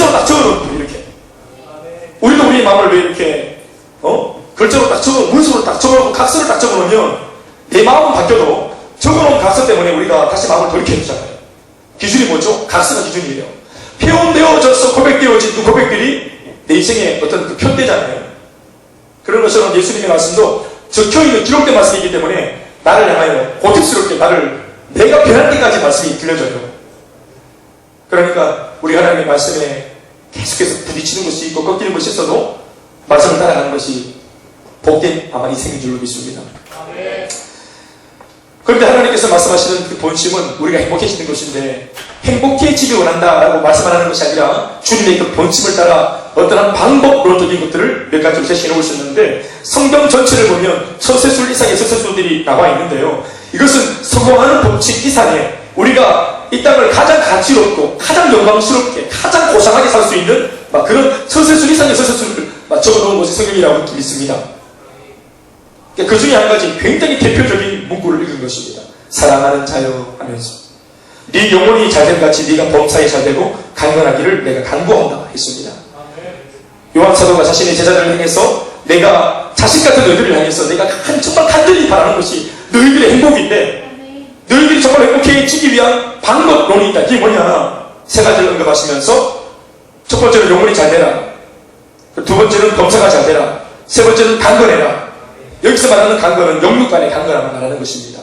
글자로 딱 적어놓고 이렇게. 우리도 우리의 마음을 왜 이렇게 글자로 딱 적어, 문서로 딱 적어놓고 각서를 딱 적어놓으면 내 마음은 바뀌어도 적어놓은 각서 때문에 우리가 다시 마음을 돌이켜주잖아요. 기준이 뭐죠? 각서가 기준이에요. 표현되어져서 고백되어진 그 고백들이 내 인생의 어떤 그 표대잖아요. 그런 것처럼 예수님의 말씀도 적혀있는 기록된 말씀이기 때문에 나를 향하여 고집스럽게 내가 변할 때까지 말씀이 들려져요. 그러니까 우리 하나님의 말씀에 계속해서 부딪히는 것이 있고 꺾이는 것이 있어도 말씀을 따라가는 것이 복된 아마 인생인 줄로 믿습니다. 그런데 하나님께서 말씀하시는 그 본심은 우리가 행복해지는 것인데 행복해지기 원한다라고 말씀하는 것이 아니라 주님의 그 본심을 따라 어떠한 방법론적인 것들을 몇 가지로 제시해 오셨는데 성경 전체를 보면 서세술 이상의 서세술들이 나와 있는데요. 이것은 성공하는 법칙 이상에 우리가 이 땅을 가장 가치롭고 가장 영광스럽게 가장 고상하게 살 수 있는 그런 서세술 이상의 서세술을 적어놓은 것이 성경이라고 믿습니다. 그 중에 한 가지 굉장히 대표적인 문구를 읽은 것입니다. 사랑하는 자여 하면서 네 영혼이 잘된 같이 네가 범사에 잘되고 강건하기를 내가 간구한다 했습니다. 요한사도가 자신의 제자들을 향해서 내가 자식 같은 너희들을 향해서 내가 정말 간절히 바라는 것이 너희들의 행복인데 너희들이 정말 행복해지기 위한 방법론이 있다. 이게 뭐냐? 세 가지를 언급하시면서 첫 번째는 영혼이 잘되라, 두 번째는 범사가 잘되라, 세 번째는 강건해라. 여기서 말하는 강건은 영육간의 강건함을 말하는 것입니다.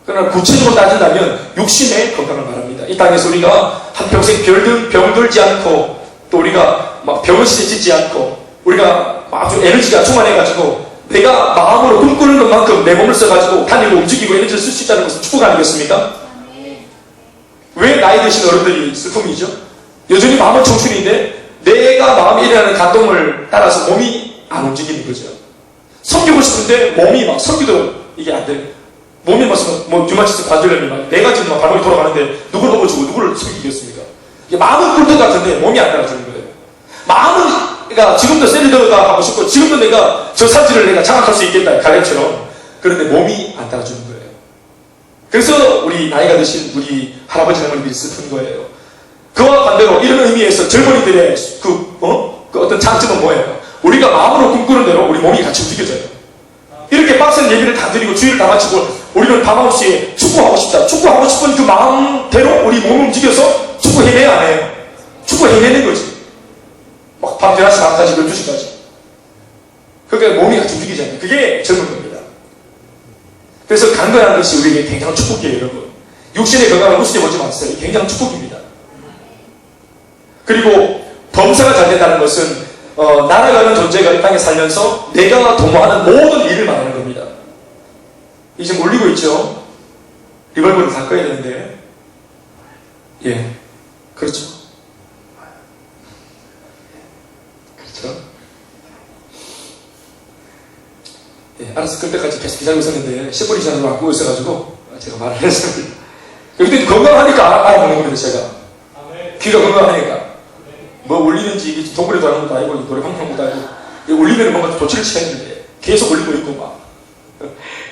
그러나 구체적으로 따진다면 육신의 건강을 말합니다. 이 땅에서 우리가 한평생 병들지 않고 또 우리가 병을 시리지 않고 우리가 아주 에너지가 충만해가지고 내가 마음으로 꿈꾸는 것만큼 내 몸을 써가지고 다니고 움직이고 에너지를 쓸 수 있다는 것은 축복 아니겠습니까? 왜 나이 드신 어른들이 슬픔이죠? 여전히 마음은 청춘인데 내가 마음에 일어나는 감동을 따라서 몸이 안 움직이는 거죠. 섬기고 싶은데 몸이 섬기도 이게 안 돼. 몸이 류마티스 관절염이 내가 지금 발목이 돌아가는데 누구를 넘어주고 누구를 섬기겠습니까? 이게 마음은 꿀떡 같은데 몸이 안 따라주는 거예요. 마음은 그러니까 지금도 셀리더가 하고 싶고 지금도 내가 저 사지를 내가 장악할 수 있겠다 갈렙처럼. 그런데 몸이 안 따라주는 거예요. 그래서 우리 나이가 드신 우리 할아버지 할머니들이 슬픈 거예요. 그와 반대로 이런 의미에서 젊은이들의 그 어떤 장점은 뭐예요? 우리가 마음으로 꿈꾸는 대로 우리 몸이 같이 움직여져요. 이렇게 빡센 예비를 다 드리고 주의를 다 마치고 우리는 밤 9시에 축구하고 싶다. 축구하고 싶은 그 마음대로 우리 몸을 움직여서 축구 해내야 안 해요. 축구 해내는 거지. 밤 11시 반까지 12시까지. 그러니까 몸이 같이 움직이잖아요. 그게 젊은 겁니다. 그래서 강건한 것이 우리에게 굉장한 축복이에요, 여러분. 육신의 건강을 우습게 보지 마세요. 굉장한 축복입니다. 그리고 범사가 잘 된다는 것은 날아가는 존재가 이 땅에 살면서 내가 도모하는 모든 일을 말하는 겁니다. 이 지금 울리고 있죠? 리벌브를 다 꺼야 되는데. 예. 그렇죠. 그렇죠. 예. 알아서 끌 때까지 계속 기다리고 있었는데 10분 이상으로 안 끄고 있어가지고 제가 말을 했습니다. 여기도 건강하니까 알아보는 겁니다, 제가. 귀가 건강하니까. 뭐 울리는지 동굴에도 하는 것도 아니고 노래방 하는 것도 아니고 울리면 뭔가 조치를 취했는데 계속 울리고 있고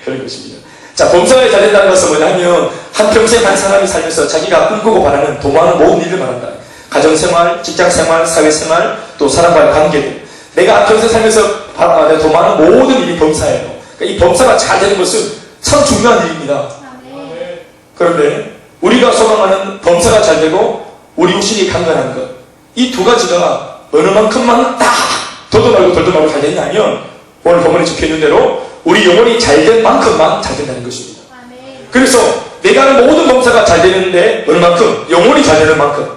그런 것입니다. 자, 범사가 잘 된다는 것은 뭐냐면 한평생 한 사람이 살면서 자기가 꿈꾸고 바라는 도모하는 모든 일을 말한다. 가정생활, 직장생활, 사회생활, 또 사람과의 관계들. 내가 한평생 살면서 도모하는 모든 일이 범사예요. 그러니까 이 범사가 잘 되는 것은 참 중요한 일입니다. 그런데 우리가 소망하는 범사가 잘 되고 우리 육신이 강건한 것, 이 두 가지가 어느 만큼만 딱 더도 말고 덜도 말고 잘 됐냐면 오늘 본문에 적혀있는 대로 우리 영혼이 잘 된 만큼만 잘 된다는 것입니다. 그래서 내가 하는 모든 범사가 잘 되는데 어느 만큼? 영혼이 잘 되는 만큼.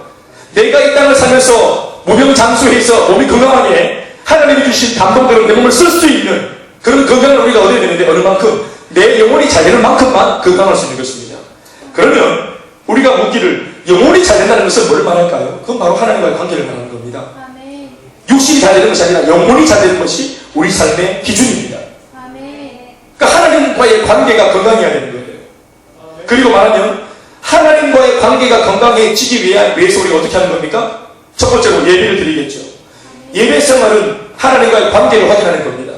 내가 이 땅을 살면서 무병장수에 있어 몸이 건강하게 하나님이 주신 감동대로 내 몸을 쓸 수 있는 그런 건강을 우리가 얻어야 되는데 어느 만큼? 내 영혼이 잘 되는 만큼만 건강할 수 있는 것입니다. 그러면 우리가 묻기를 영혼이 잘 된다는 것은 뭘 말할까요? 그건 바로 하나님과의 관계를 말하는 겁니다. 육신이 잘 되는 것이 아니라 영혼이 잘 되는 것이 우리 삶의 기준입니다. 그러니까 하나님과의 관계가 건강해야 되는 거예요. 그리고 말하면 하나님과의 관계가 건강해지기 위해서 우리가 어떻게 하는 겁니까? 첫 번째로 예배를 드리겠죠. 예배 생활은 하나님과의 관계를 확인하는 겁니다.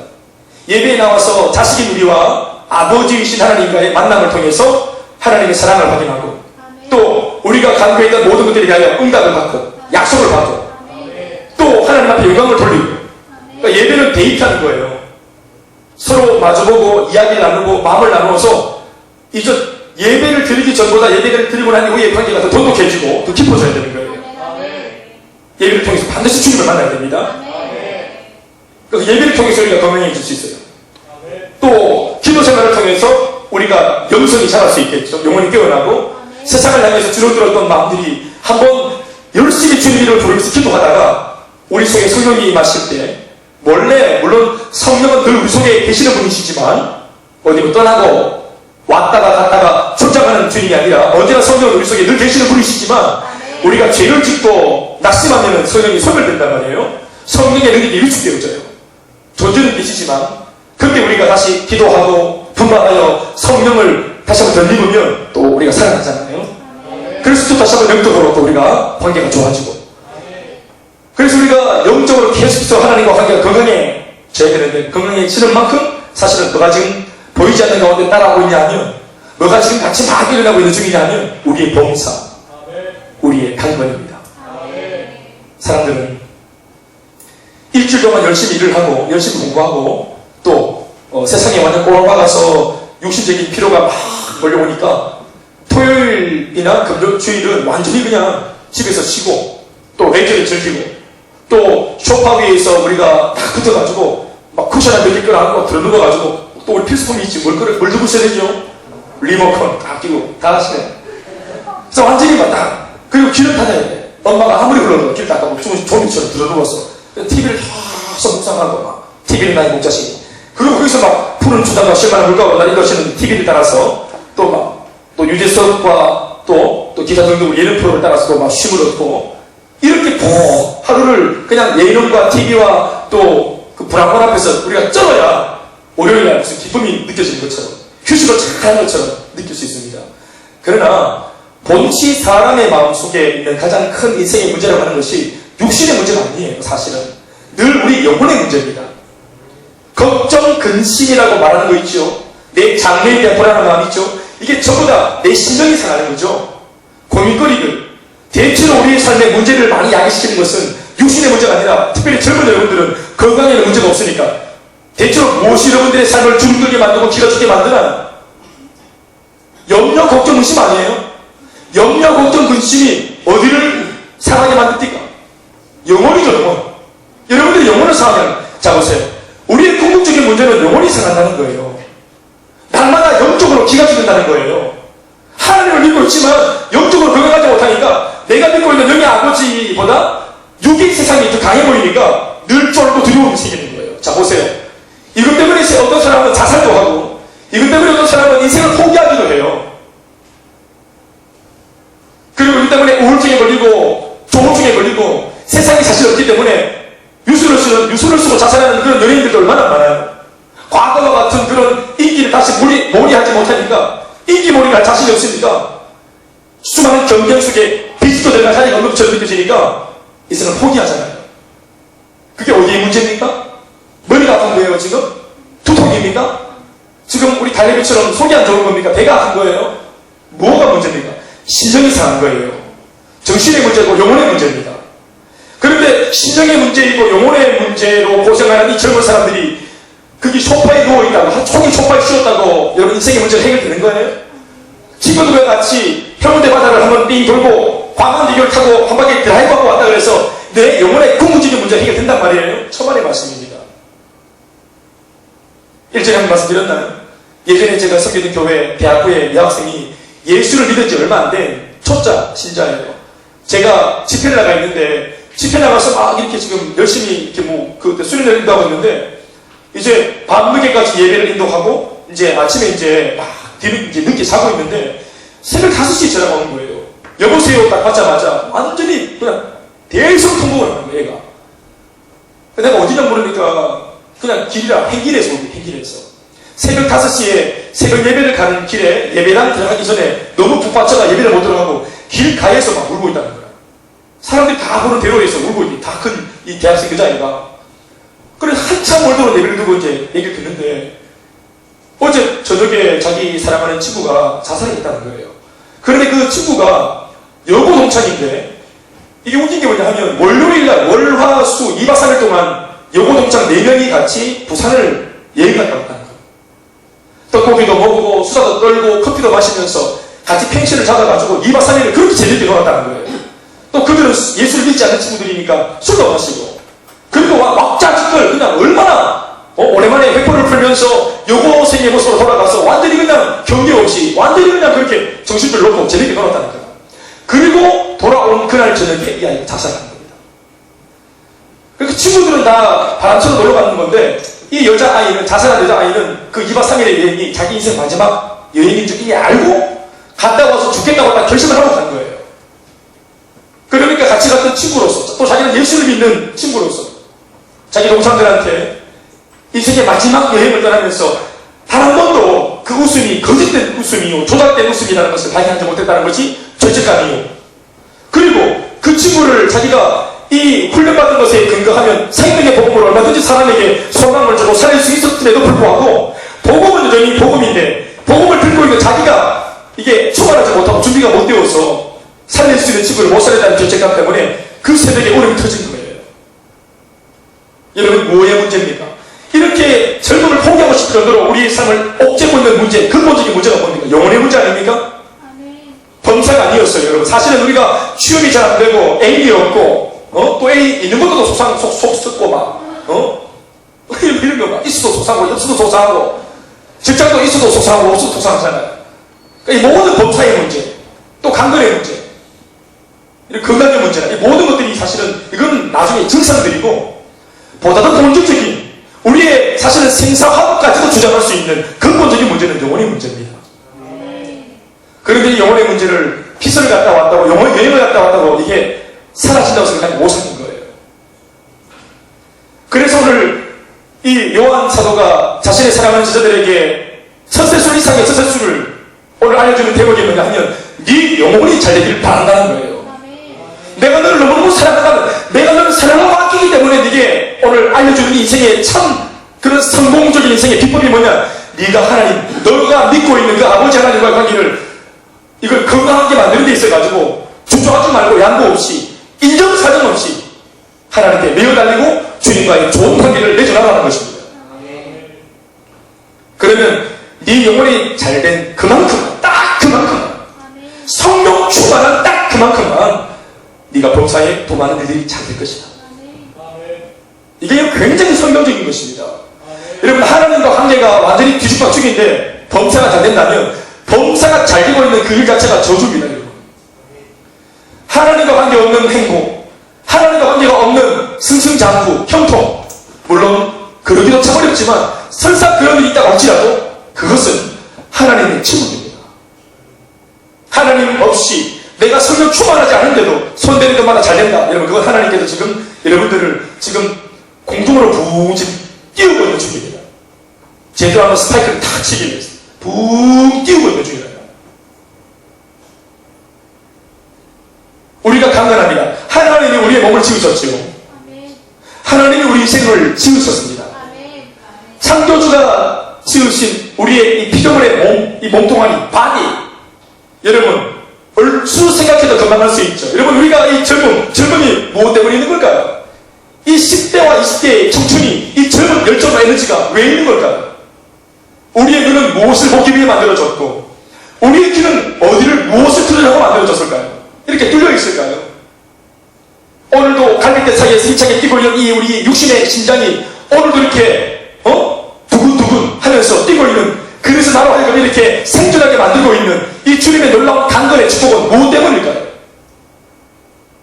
예배에 나와서 자식인 우리와 아버지이신 하나님과의 만남을 통해서 하나님의 사랑을 확인하고 또 우리가 간구했던 모든 것들에 대하여 응답을 받고 약속을 받고 하나님 앞에 영광을 돌리고, 그러니까 예배는 데이트하는 거예요. 서로 마주보고 이야기를 나누고 마음을 나누어서 이제 예배를 드리기 전보다 예배를 드리고 난 이후의 관계가 더 돈독해지고 더 깊어져야 되는 거예요. 예배를 통해서 반드시 주님을 만나야 됩니다. 그래서 예배를 통해서 우리가 건강해질 수 있어요. 또 기도 생활을 통해서 우리가 영성이 자랄 수 있겠죠. 영혼이 깨어나고 세상을 향해서 줄어들었던 마음들이 한번 열심히 주님 이름을 부르면서 기도하다가 우리 속에 성령이 임하실 때 원래 물론 성령은 늘 우리 속에 계시는 분이시지만 어디로 떠나고 왔다가 갔다가 출장하는 주님이 아니라 언제나 성령은 우리 속에 늘 계시는 분이시지만 우리가 죄를 짓고 낙심하면 성령이 소멸된단 말이에요. 성령의 능력이 위축되어져요. 존재는 계시지만 그때 우리가 다시 기도하고 분발하여 성령을 다시 한번 덧입으면 또 우리가 살아나잖아요. 그래서 또 다시 한번 영적으로 또 우리가 관계가 좋아지고, 그래서 우리가 영적으로 계속해서 하나님과 관계가 건강해져야 되는데, 건강해지는 만큼 사실은 뭐가 지금 보이지 않는 가운데 따라오고 있냐면, 뭐가 지금 같이 막 일어나고 있는 중이냐면 우리의 봉사, 우리의 강건입니다. 사람들은 일주일 동안 열심히 일을 하고 열심히 공부하고 또 세상에 완전 꼬박박아서 육신적인 피로가 막 몰려오니까 토요일이나 금요일은 완전히 그냥 집에서 쉬고 또 레저를 즐기고 또 소파 위에서 우리가 딱 붙어가지고 막 쿠션 한 몇 개 끌어안고 들어누워가지고 또 우리 필수품이 있지 뭘 들고 있어야 되죠? 리모컨 딱 끼고 다 하시네. 그래서 완전히 막 딱 그리고 길을 타야 돼. 엄마가 아무리 불러도 길 닦아보고 좀비처럼 들어누워서 TV를 계속 묵상하고 막 TV를 나이 목자식 그리고 거기서 막 푸른 주단과 실만한 물가고 날이 것이는 TV를 따라서 또 유재석과 또 기타 등등 예능 프로를 따라서 또 막 쉼을 얻고 이렇게 하루를 그냥 예능과 TV와 또 그 불안관 앞에서 우리가 쩔어야 월요일날 무슨 기쁨이 느껴지는 것처럼 휴식을 잘 하는 것처럼 느낄 수 있습니다. 그러나 본치 사람의 마음속에 있는 가장 큰 인생의 문제라고 하는 것이 육신의 문제가 아니에요. 사실은 늘 우리 영혼의 문제입니다. 걱정, 근심이라고 말하는 거 있죠. 내 장래에 대한 불안한 마음이 있죠. 이게 전부 다 내 심정이 상하는 거죠. 고민거리들. 대체로 우리의 삶의 문제를 많이 야기시키는 것은 육신의 문제가 아니라 특별히 젊은 여러분들은 건강에는 문제가 없으니까 대체로 무엇이 여러분들의 삶을 주눅들게 만들고 기가 죽게 만드는 염려, 걱정, 근심 아니에요? 염려, 걱정, 근심이 어디를 상하게 만듭니까? 영혼이죠, 영혼. 여러분들이 영혼을 상하게 자 보세요. 우리의 궁극적인 문제는 영혼이 상한다는 거예요. 날마다 영적으로 기가 죽는다는 거예요. 하나님을 믿고 있지만 영적으로 건강하지 못하니까 내가 믿고 있는 영의 아버지보다 육의 세상이 더 강해 보이니까 늘 쫄고 두려움이 생기는 거예요. 자 보세요. 이것 때문에 어떤 사람은 자살도 하고 이것 때문에 어떤 사람은 인생을 포기하기도 해요. 그리고 이것 때문에 우울증에 걸리고 조울증에 걸리고 세상에 자신 없기 때문에 유술을 쓰고 자살하는 그런 연예인들도 얼마나 많아요. 과거와 같은 그런 인기를 다시 몰이하지 못하니까 인기몰이를 할 자신이 없으니까 수많은 경쟁 속에 비지도 내가 자리가 없는 것처럼 느껴지니까 이제는 포기하잖아요. 그게 어디의 문제입니까? 머리가 아픈 거예요 지금? 두통입니까? 지금 우리 달래비처럼 속이 안 좋은 겁니까? 배가 아픈 거예요? 뭐가 문제입니까? 심정이 상한 거예요. 정신의 문제고 영혼의 문제입니다. 그런데 심정의 문제이고 영혼의 문제로 고생하는 이 젊은 사람들이 그게 소파에 누워있다고 한 종일 소파에 쉬었다고 여러분 인생의 문제가 해결되는 거예요? 친구들과 같이 해운대 바다를 한번 삥 돌고 광안대교를 타고 한 바퀴 드라이브하고 왔다 그래서 내 영혼의 궁극적인 문제가 해결된단 말이에요. 초반의 말씀입니다. 일전에 한번 말씀드렸나요? 예전에 제가 섬기던 교회 대학부의 여학생이 예수를 믿은 지 얼마 안 된 초짜 신자예요. 제가 집회를 나가 있는데 집회 나가서 막 이렇게 지금 열심히 이렇게 그때 수련회를 인도하고 있는데 이제 밤늦게까지 예배를 인도하고 이제 아침에 이제 막 이제 늦게 자고 있는데 새벽 5시에 전화가 오는 거예요. 여보세요 딱 받자마자 완전히 그냥 대성통곡을 하는 거예요. 얘가. 내가 어디냐 모르니까 그냥 길이라 행길에서 오고 행길에서 새벽 5시에 새벽 예배를 가는 길에 예배당 들어가기 전에 너무 북받쳐가 예배를 못 들어가고 길가에서 막 울고 있다는 거야. 사람들이 다 보는 대로에서 울고 있니. 다 큰 이 대학생 여자애가. 그래서 한참 울도록 예배를 두고 이제 얘기를 듣는데 어제 저녁에 자기 사랑하는 친구가 자살을 했다는 거예요. 그런데 그 친구가 여고 동창인데 이게 웃긴 게 뭐냐 하면 월요일날 월화수 2박 3일 동안 여고동창 4명이 같이 부산을 여행 갔다 왔다는 거예요. 떡고기도 먹고 수다도 떨고 커피도 마시면서 같이 펜션을 잡아가지고 2박 3일을 그렇게 재밌게 놀았다는 거예요. 또 그들은 예수를 믿지 않는 친구들이니까 술도 마시고 그리고 막자짓들 그냥 얼마나 오랜만에 회포를 풀면서 여고생의 모습으로 돌아가서 완전히 그냥 경계 없이 완전히 그냥 그렇게 정신줄 놓고 재밌게 놀았다는 거예요. 그리고 돌아온 그날 저녁에 이 아이가 자살한 겁니다. 그러니까 친구들은 다 바람처럼 놀러 가는 건데 이 여자아이는 자살한 여자아이는 그 2박 3일의 여행이 자기 인생 마지막 여행인 줄 이미 알고 갔다 와서 죽겠다고 딱 결심을 하고 간 거예요. 그러니까 같이 갔던 친구로서 또 자기는 예수를 믿는 친구로서 자기 동창들한테 인생의 마지막 여행을 떠나면서 단 한 번도 그 웃음이 거짓된 웃음이요 조작된 웃음이라는 것을 발견하지 못했다는 것이 죄책감이요. 그리고 그 친구를 자기가 이 훈련받은 것에 근거하면 생명의 복음을 얼마든지 사람에게 소망을 주고 살릴 수 있었음에도 불구하고 복음은 여전히 복음인데 복음을 듣고 있는 자기가 이게 초발하지 못하고 준비가 못 되어서 살릴 수 있는 친구를 못 살렸다는 죄책감 때문에 그 새벽에 울음이 터진 거예요. 여러분 뭐의 문제입니까? 이렇게 젊음을 포기하고 싶을 정도로 우리의 삶을 옥죄고 있는 문제, 근본적인 문제가 뭡니까? 영혼의 문제 아닙니까? 범사가 아니었어요, 여러분. 사실은 우리가 취업이 잘 안 되고, 애인이 없고, 또 애인 있는 것도 속 썩고 이런 거 막, 있어도 속상하고, 없어도 속상하고, 직장도 있어도 속상하고, 없어도 속상하잖아요. 그러니까 이 모든 범사의 문제, 또 강건의 문제, 건강의 문제나, 이 모든 것들이 사실은, 이건 나중에 증상들이고, 보다 더 본질적인, 우리의 사실은 생사화복까지도 주장할 수 있는 근본적인 문제는 영혼의 문제입니다. 그런데 이 영혼의 문제를 피서를 갔다 왔다고, 여행을 갔다 왔다고 이게 사라진다고 생각하지 못하는 거예요. 그래서 오늘 이 요한 사도가 자신의 사랑하는 제자들에게 천세술 이상의 천세술을 오늘 알려주는 대목이 뭐냐 하면 네 영혼이 잘 되기를 바란다는 거예요. 내가 너를 너무너무 사랑한다면 내가 너를 사랑하고 아끼기 때문에 네게 오늘 알려주는 인생의 참 그런 성공적인 인생의 비법이 뭐냐, 네가 하나님, 너가 믿고 있는 그 아버지 하나님과의 관계를 이걸 건강하게 만드는 데 있어가지고 주저하지 말고 양보 없이 인정사정 없이 하나님께 매어달리고 주님과의 좋은 관계를 맺어나가는 것입니다. 그러면 네 영혼이 잘된 그만큼, 딱 그만큼 성령 충만한 딱 그만큼만 네가 범사에 더 많은 일들이 잘 될 것이다. 이게 굉장히 성경적인 것입니다. 여러분 하나님과 관계가 완전히 뒤죽박죽인데 범사가 잘 된다면 범사가 잘 되고 있는 그 일 자체가 저주입니다. 여러분. 하나님과 관계없는 행복, 하나님과 관계가 없는 승승장구, 형통, 물론 그러기도 참 어렵지만 설사 그런 일이 있다고 할지라도 그것은 하나님의 침묵입니다. 하나님 없이 내가 성령 충만하지 않은데도 손대는 것마다 잘 된다. 여러분 그건 하나님께서 지금 여러분들을 지금 공중으로 부진 띄우고 있는 중입니다. 제대로 스파이크를 탁 치기 위해서 붕 띄우고 있는 중이다. 우리가 강건합니다. 하나님이 우리의 몸을 지으셨지요. 하나님이 우리 인생을 지으셨습니다. 창조주가 지으신 우리의 이 피조물의 몸, 이 몸통아리, 바디. 여러분 얼추 생각해도 금방 할 수 있죠. 여러분 우리가 이 젊음이 무엇 때문에 있는 걸까요? 이 10대와 20대의 청춘이 이 젊은 열정과 에너지가 왜 있는 걸까요? 우리의 눈은 무엇을 보기 위해 만들어졌고 우리의 귀는 어디를 무엇을 들으려고 만들어졌을까요? 이렇게 뚫려 있을까요? 오늘도 갈비뼈 사이에서 힘차게 뛰고 있는 이 우리 육신의 심장이 오늘도 이렇게 두근두근 하면서 뛰고 있는, 그래서 나로 하여금 이렇게 생존하게 만들고 있는 이 주님의 놀라운 강건의 축복은 무엇 때문일까요?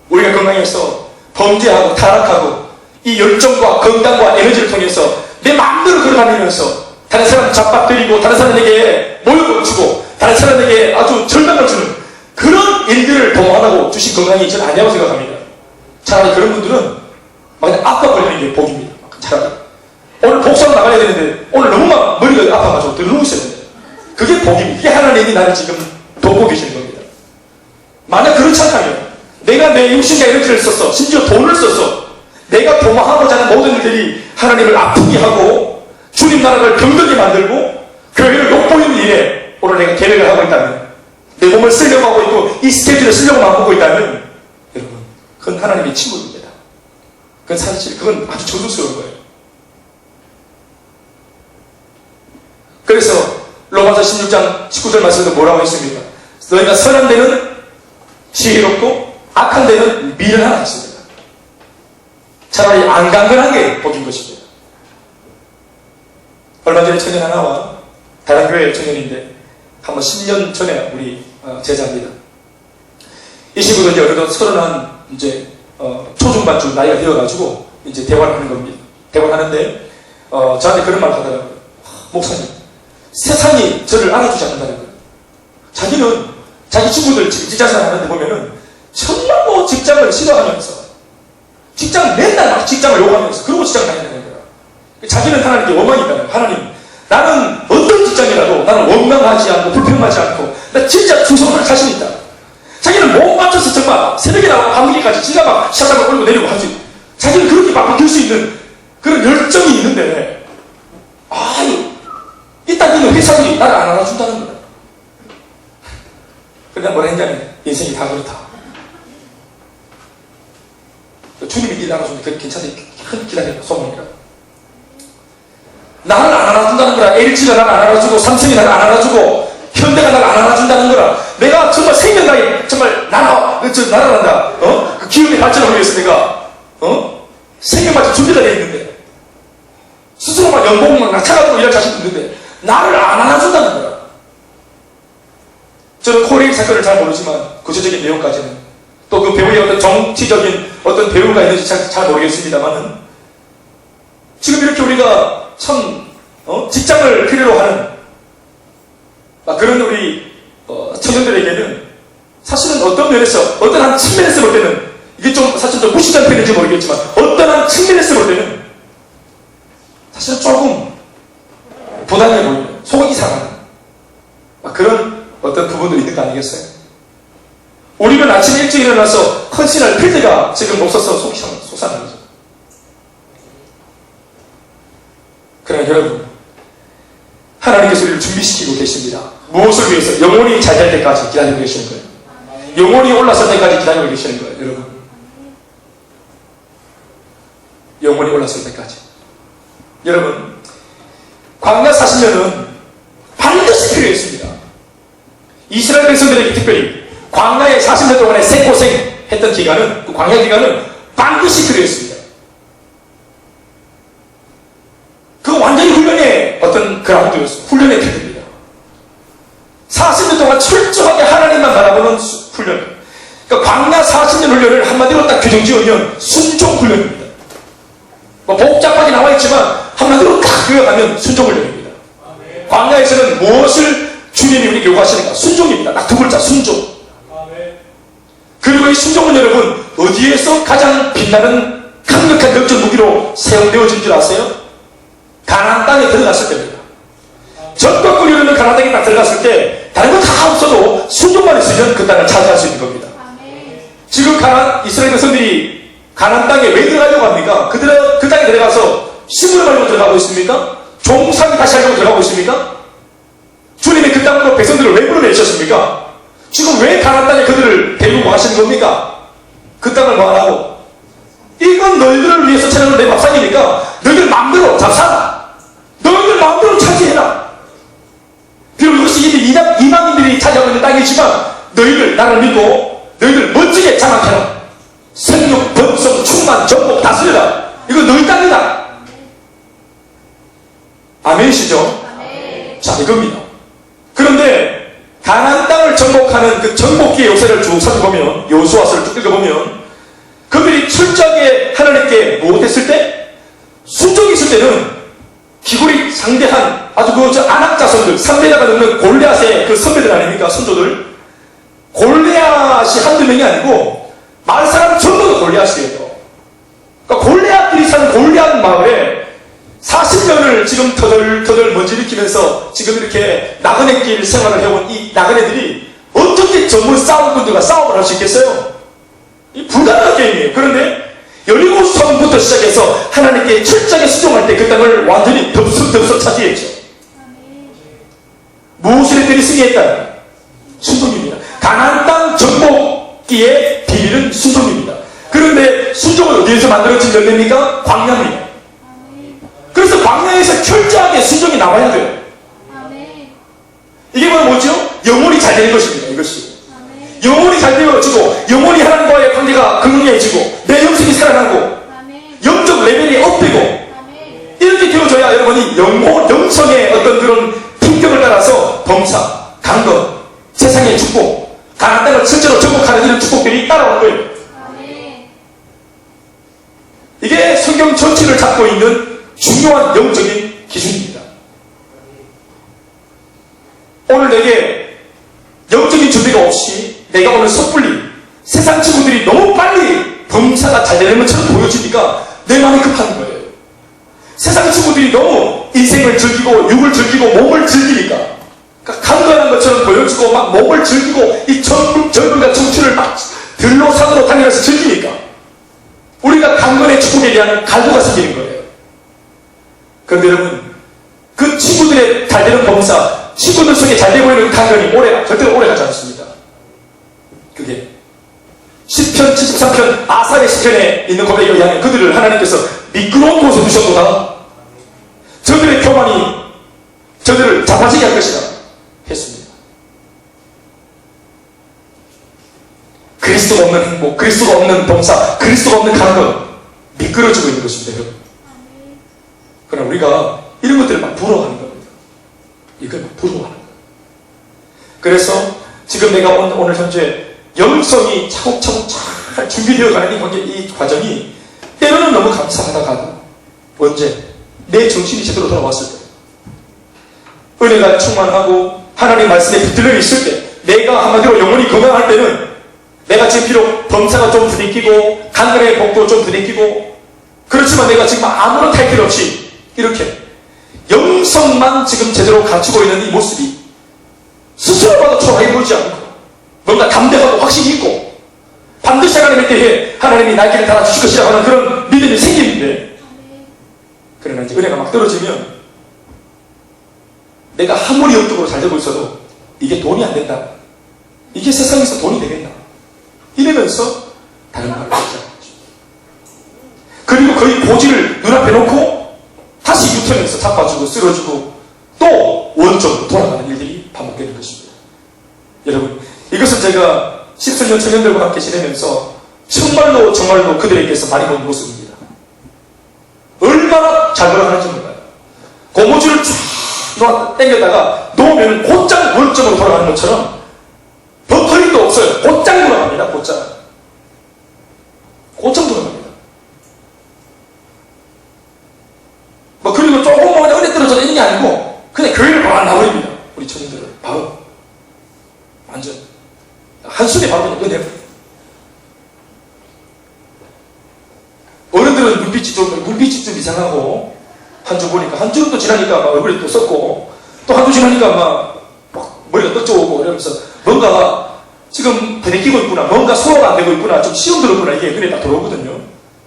우리가 건강해서 범죄하고 타락하고 이 열정과 건강과 에너지를 통해서 내 마음대로 걸어다니면서 다른 사람 잡아뜨리고 다른 사람에게 모욕을 다른 사람에게 아주 절망을 주는 그런 일들을 도모하다고 주신 건강이 저는 아니라고 생각합니다. 차라리 그런 분들은 막 아파 걸리는 게 복입니다. 차라리 오늘 복수하러 나가야 되는데 오늘 너무 막 머리가 아파가지고 들어누우셔야 돼요. 그게 복입니다. 그게 하나님이 나를 지금 돕고 계시는 겁니다. 만약 그렇지 않다면 내가 내 육신과 에너지를 썼어, 심지어 돈을 썼어, 내가 도모하고자 하는 모든 일들이 하나님을 아프게 하고 주님 나라를 병들게 만들고 교회를 욕보이는 일에 오늘 내가 계획을 하고 있다면, 내 몸을 쓰려고 하고 있고 이 스케줄을 쓰려고 마음먹고 있다면, 여러분 그건 하나님의 침묵입니다. 그건 사실, 그건 아주 저주스러운 거예요. 그래서 로마서 16장 19절 말씀에도 뭐라고 했습니까? 너희가 선한 데는 지혜롭고 악한 데는 미련하라 했습니다. 차라리 안 강건한 게 복인 것입니다. 얼마 전에 청년 하나와 다른 교회 청년인데 한번 10년 전에 우리 제자입니다. 이 친구도 이제 어느덧 31 이제 초중반쯤 나이가 되어가지고 이제 대화를 하는 겁니다. 대화를 하는데 저한테 그런 말을 하더라고요. 목사님, 세상이 저를 알아주지 않는다는 거예요. 자기는 자기 친구들 직장생활 하는데 보면은 정말 뭐 직장을 싫어하면서 직장 맨날 막 직장을 요구하면서 그러고 직장 다니는 거예요. 자기는 하나님께 원망이 있다는 거예요. 하나님, 나는 어떤 직장이라도 나는 원망하지 않고 불평하지 않고 나 진짜 충성할 자신 있다. 자기는 못 맞춰서 정말 새벽에 나가고 밤늦게까지 지가 막 샷장을 올리고 내리고 하지. 자기는 그렇게 막 바뀔 수 있는 그런 열정이 있는데 아유 이딴 데는 회사들이 나를 안 알아준다는 거야. 근데 뭐라 했냐면 인생이 다 그렇다. 주님이 일 알아주면 그게 괜찮대. 큰 기다려 소문이라. 나를 안 알아준다는 거라. LG가 나를 안 알아주고 삼성이 나를 안 알아주고 현대가 나를 안 알아준다는 거라. 내가 정말 생명당에 정말 날아간다. 그 기업의 발전을 위해서 내가 생명발전 준비가 되어 있는데 스스로 막 연봉만 낙차가지고 일할 자신도 있는데 나를 안 알아준다는 거야. 저는 코레일 사건을 잘 모르지만 구체적인 내용까지는 또 그 배우의 어떤 정치적인 어떤 배우가 있는지 잘 모르겠습니다만은 지금 이렇게 우리가 참 직장을 필요로 하는 그런 우리 청년들에게는 사실은 어떤 면에서 어떤 한 측면에서 볼 때는 이게 좀 사실 좀 무시한 편인지 모르겠지만 어떤 한 측면에서 볼 때는 사실은 조금 부담해 보이는 속이 상하는 그런 어떤 부분들이 있는 거 아니겠어요? 우리는 아침 일찍 일어나서 헌신할 필드가 지금 없어서 속이 상하는 거죠. 그러나 여러분, 하나님께서 우리를 준비시키고 계십니다. 무엇을 위해서? 영혼이 잘 될 때까지 기다리고 계시는 거예요. 영혼이 올라설 때까지 기다리고 계시는 거예요, 여러분. 영혼이 올라설 때까지. 여러분, 광야 40년은 반드시 필요했습니다. 이스라엘 백성들에게 특별히 광야에 40년 동안의 생고생했던 기간은, 그 광야 기간은 반드시 필요했습니다. 그 완전히 훈련의 어떤 그라운드였어요. 훈련의 필드입니다. 40년 동안 철저하게 하나님만 바라보는 훈련. 그러니까 광야 40년 훈련을 한마디로 딱 규정 지으면 순종 훈련입니다. 뭐 복잡하게 나와 있지만 한마디로 딱 요약하면 순종 훈련입니다. 광야에서는 무엇을 주님이 우리에게 요구하시는가? 순종입니다. 딱 두 글자, 순종. 그리고 이 순종은 여러분 어디에서 가장 빛나는 강력한 역전 무기로 사용되어진 줄 아세요? 가나안 땅에 들어갔을 때입니다. 적과 꿀이르는 가나안 땅에 딱 들어갔을 때 다른 거 다 없어도 순종만 있으면 그 땅을 차지할 수 있는 겁니다. 지금 이스라엘 백성들이 가나안 땅에 왜 들어가려고 합니까? 그 땅에 들어가서 식물을 가지고 들어가고 있습니까? 종살이 다시 하려고 들어가고 있습니까? 주님이 그 땅으로 백성들을 왜 불러내셨습니까? 지금 왜 가나안 땅에 그들을 데리고 가시는 겁니까? 그 땅을 뭐 하라고? 이건 너희들을 위해서 찾아놓은 내 밥상이니까 너희들 마음대로 잡사라. 너희들 마음대로 차지해라. 비록 이것이 이미 이방인들이 차지하고 있는 땅이지만 너희들 나를 믿고 너희들 멋지게 장악해라. 생육, 번성, 충만, 정복 다스려라. 이거 너희 땅이다. 아멘이시죠? 자, 이겁니다. 그런데 가나안 땅을 정복하는 그 정복기의 역사를 쭉 살펴보면, 여호수아서를 쭉 읽어보면 그들이 철저하게 하나님께 못했을 때, 순종이 있을 때는 기골이 상대한 아주 아낙 자손들, 3대자가 넘는 골리앗의 그 선배들 아닙니까? 선조들. 골리앗이 한두 명이 아니고 마을 사람 전부가 골리앗이에요. 그러니까 골리앗들이 사는 골리앗 마을에 40년을 지금 터덜 먼지 일으키면서 지금 이렇게 나그네길 생활을 해온 이 나그네들이 어떻게 전문 싸움꾼들과 싸움을 할 수 있겠어요? 이 불가능한 게임이에요. 그런데 여리고성부터 시작해서 하나님께 철저하게 수종할 때 그 땅을 완전히 덥석 차지했죠. 무엇을 했더니 승리했다? 순종입니다. 가나안 땅 정복기의 비밀은 순종입니다. 그 순종은 어디에서 만들어진 열매입니까? 광야입니다. 그래서 광야에서 철저하게 순종이 나와야 돼요. 이게 뭐죠? 영혼이 잘 되는 것입니다. 이것이 영혼이 잘 되어지고 영혼이 하나님과의 관계가 긍정해지고 내 영성이 살아나고 영적 레벨이 업되고 이렇게 되어져야 여러분이 영성의 어떤 그런 품격을 따라서 범사, 강건, 세상의 축복, 가나안 땅을 실제로 정복하는 이런 축복들이 따라올 거예요. 이게 성경 전체를 잡고 있는 중요한 영적인 기준입니다. 오늘 내게 영적인 준비가 없이 내가 오늘 섣불리 세상 친구들이 너무 빨리 범사가 잘 되는 것처럼 보여지니까 내 마음이 급한 거예요. 세상 친구들이 너무 인생을 즐기고 육을 즐기고 몸을 즐기니까 그러니까 강건한 것처럼 보여지고 막 몸을 즐기고 이 젊음과 청춘을 막 들로 산으로 다니면서 즐기니까 우리가 강건의 축복에 대한 갈구가 생기는 거예요. 그런데 여러분 그 친구들의 잘 되는 범사 친구들 속에 잘 되고 있는 강건이 절대로 오래 가지 않습니다. 그게 시편 73편 아사의 시편에 있는 고백에 의하면 그들을 하나님께서 미끄러운 곳에 두셨도다 저들의 교만이 저들을 자빠지게 할 것이다 했습니다. 그리스도가 없는 행복, 그리스도가 없는 범사, 그리스도가 없는 강건 미끄러지고 있는 것입니다. 여러분. 그러나 우리가 이런 것들을 막 부러워하는 겁니다. 이걸 막 부러워하는 거예요. 그래서 지금 내가 오늘 현재 영성이 차곡차곡 잘 준비되어가는 이 과정이 때로는 너무 감사하다가도 언제 내 정신이 제대로 돌아왔을 때 은혜가 충만하고 하나님의 말씀에 붙들려 있을 때 내가 한마디로 영혼이 건강할 때는 내가 지금 비록 범사가 좀 부딪히고 강건의 복도 좀 부딪히고 그렇지만 내가 지금 아무런 탈길 없이 이렇게 영성만 지금 제대로 갖추고 있는 이 모습이 스스로 봐도 초라해 보이지 않고 뭔가 담대하고 확신이 있고 반드시 하나님의 때에 하나님이 날개를 달아주실 것이라고 하는 그런 믿음이 생기는데 그러나 이제 은혜가 막 떨어지면 내가 아무리 영적으로 잘 되고 있어도 이게 돈이 안 된다. 이게 세상에서 돈이 되겠나. 이러면서 다른 말을 하지 않죠. 그리고 거의 고지를 눈앞에 놓고 다시 유턴해서 자빠지고 쓰러지고 또 원점으로 돌아가는 일들이 반복되는 것입니다. 여러분 이것은 제가 10수년 청년들과 함께 지내면서 정말로 그들에게서 많이 본 모습입니다. 얼마나 잘 돌아가는지 몰라요. 고무줄을 쫙 당겨다가 놓으면 곧장 원점으로 돌아가는 것처럼 버퍼링도 없어요. 곧장 돌아갑니다. 곧장 돌아갑니다. 그리고 조금 은혜 떨어져 있는 게 아니고 그냥 교회를 바로 나버립니다. 우리 청년들은 바로 완전 한숨에 바로 그냥 은혜. 어른들은 눈빛이 좀 이상하고 한 주 보니까 한 주도 지나니까 막 얼굴이 또 썩고 또 한 주 지나니까 막 머리가 떡져오고 이러면서 뭔가 지금 부대끼고 있구나, 뭔가 소화가 안 되고 있구나, 좀 시험 들었구나 이게 눈에 딱 들어오거든요.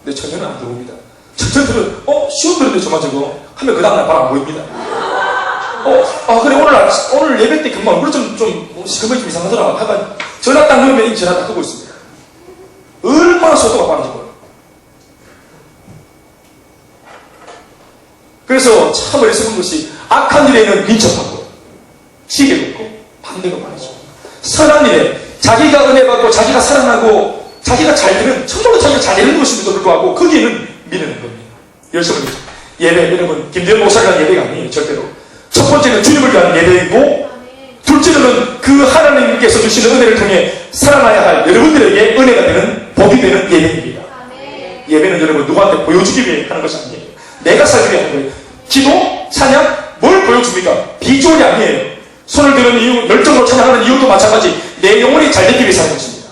근데 청년은 안 들어옵니다. 청년들은 시험 들었는데 저마저고 하면 그 다음날 바로 안 보입니다. 그래 오늘 예배 때 금방 얼굴 좀 시커멓게 좀 이상하더라 하가 전화 딱 누르면 이미 전화 딱 끄고 있습니다. 얼마나 속도가 빠른지 몰라요. 그래서 참 어리석은 것이 악한 일에는 민첩하고 시계 놓고 반대가 많아져. 선한 일에 자기가 은혜 받고 자기가 살아나고 자기가 잘 되는 천적으로 자기가 잘 되는 것임에도 불구하고 거기에는 미루는 겁니다. 여러분 예배 여러분 김대현 목사가 한 예배가 아니에요. 절대로. 첫 번째는 주님을 위한 예배이고 둘째로는 그 하나님께서 주시는 은혜를 통해 살아나야 할 여러분들에게 은혜가 되는 복이 되는 예배입니다. 예배는 여러분 누구한테 보여주기 위해 하는 것이 아니에요. 내가 살기 위해 하는 거예요. 기도, 찬양, 뭘 보여줍니까? 비주얼이 아니에요. 손을 드는 이유, 열정으로 찬양하는 이유도 마찬가지. 내 영혼이 잘 되기 위해서 하는 것입니다.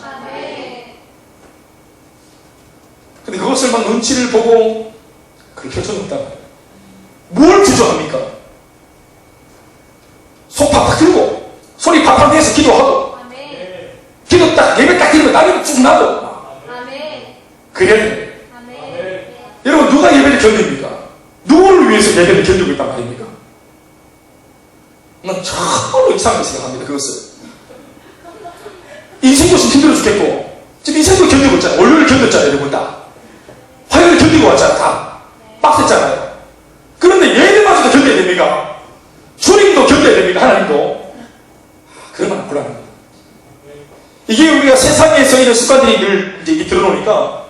근데 그것을 막 눈치를 보고 그렇게 펼쳐놓다가 뭘 주저합니까? 속 팍팍 들고 소리 팍팍 내서 기도하고 기도 딱 예배 딱 드리면 땀이 쭉 나고 그래야 돼요. 여러분 누가 예배를 견딥니까? 누구를 위해서 예배를 견디고 있단 말입니까? 난 참으로 이상하게 생각합니다. 그것을 인생도 좀 힘들어 죽겠고 지금 인생도 견디고 있잖아요. 월요일 견뎠잖아요. 여러분 다 됩니까? 주님도 견뎌야 됩니까? 하나님도? 그러면 곤란합니다. 이게 우리가 세상에서 이런 습관들이 늘 이제 들어오니까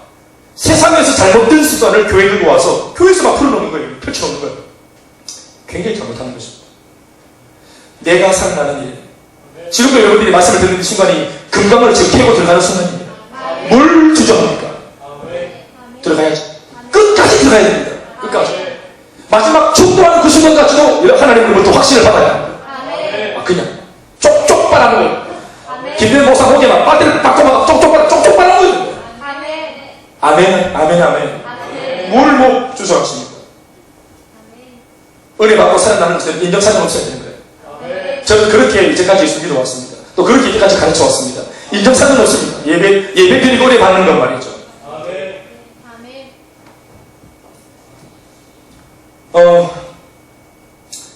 세상에서 잘못된 습관을 교회에 들고 와서 교회에서 막 풀어놓는 거예요. 펼쳐놓는 거예요. 굉장히 잘못하는 것입니다. 내가 살아나는 일. 지금도 여러분들이 말씀을 듣는 순간이 금강을 지금 캐고 들어가는 순간입니다. 뭘 주저합니까? 들어가야지. 끝까지 들어가야 됩니다. 끝까지. 마지막 충돌하는 그 순간까지도 하나님으로부터 확신을 받아야 합니다. 그냥 쪽쪽 빨아먹어요. 김대현 목사 보기에만 빨대를 바꿔 쪽쪽 빨아먹어요. 아멘, 아멘, 아멘. 뭘 뭐 주저하십니까? 은혜 받고 살아나는 것은 인정사정 없어야 되는 거예요. 저는 그렇게 이제까지 예수 믿어왔습니다. 또 그렇게 이제까지 가르쳐 왔습니다. 인정사정 없습니다. 예배 드리고 은혜 받는 것 말이죠.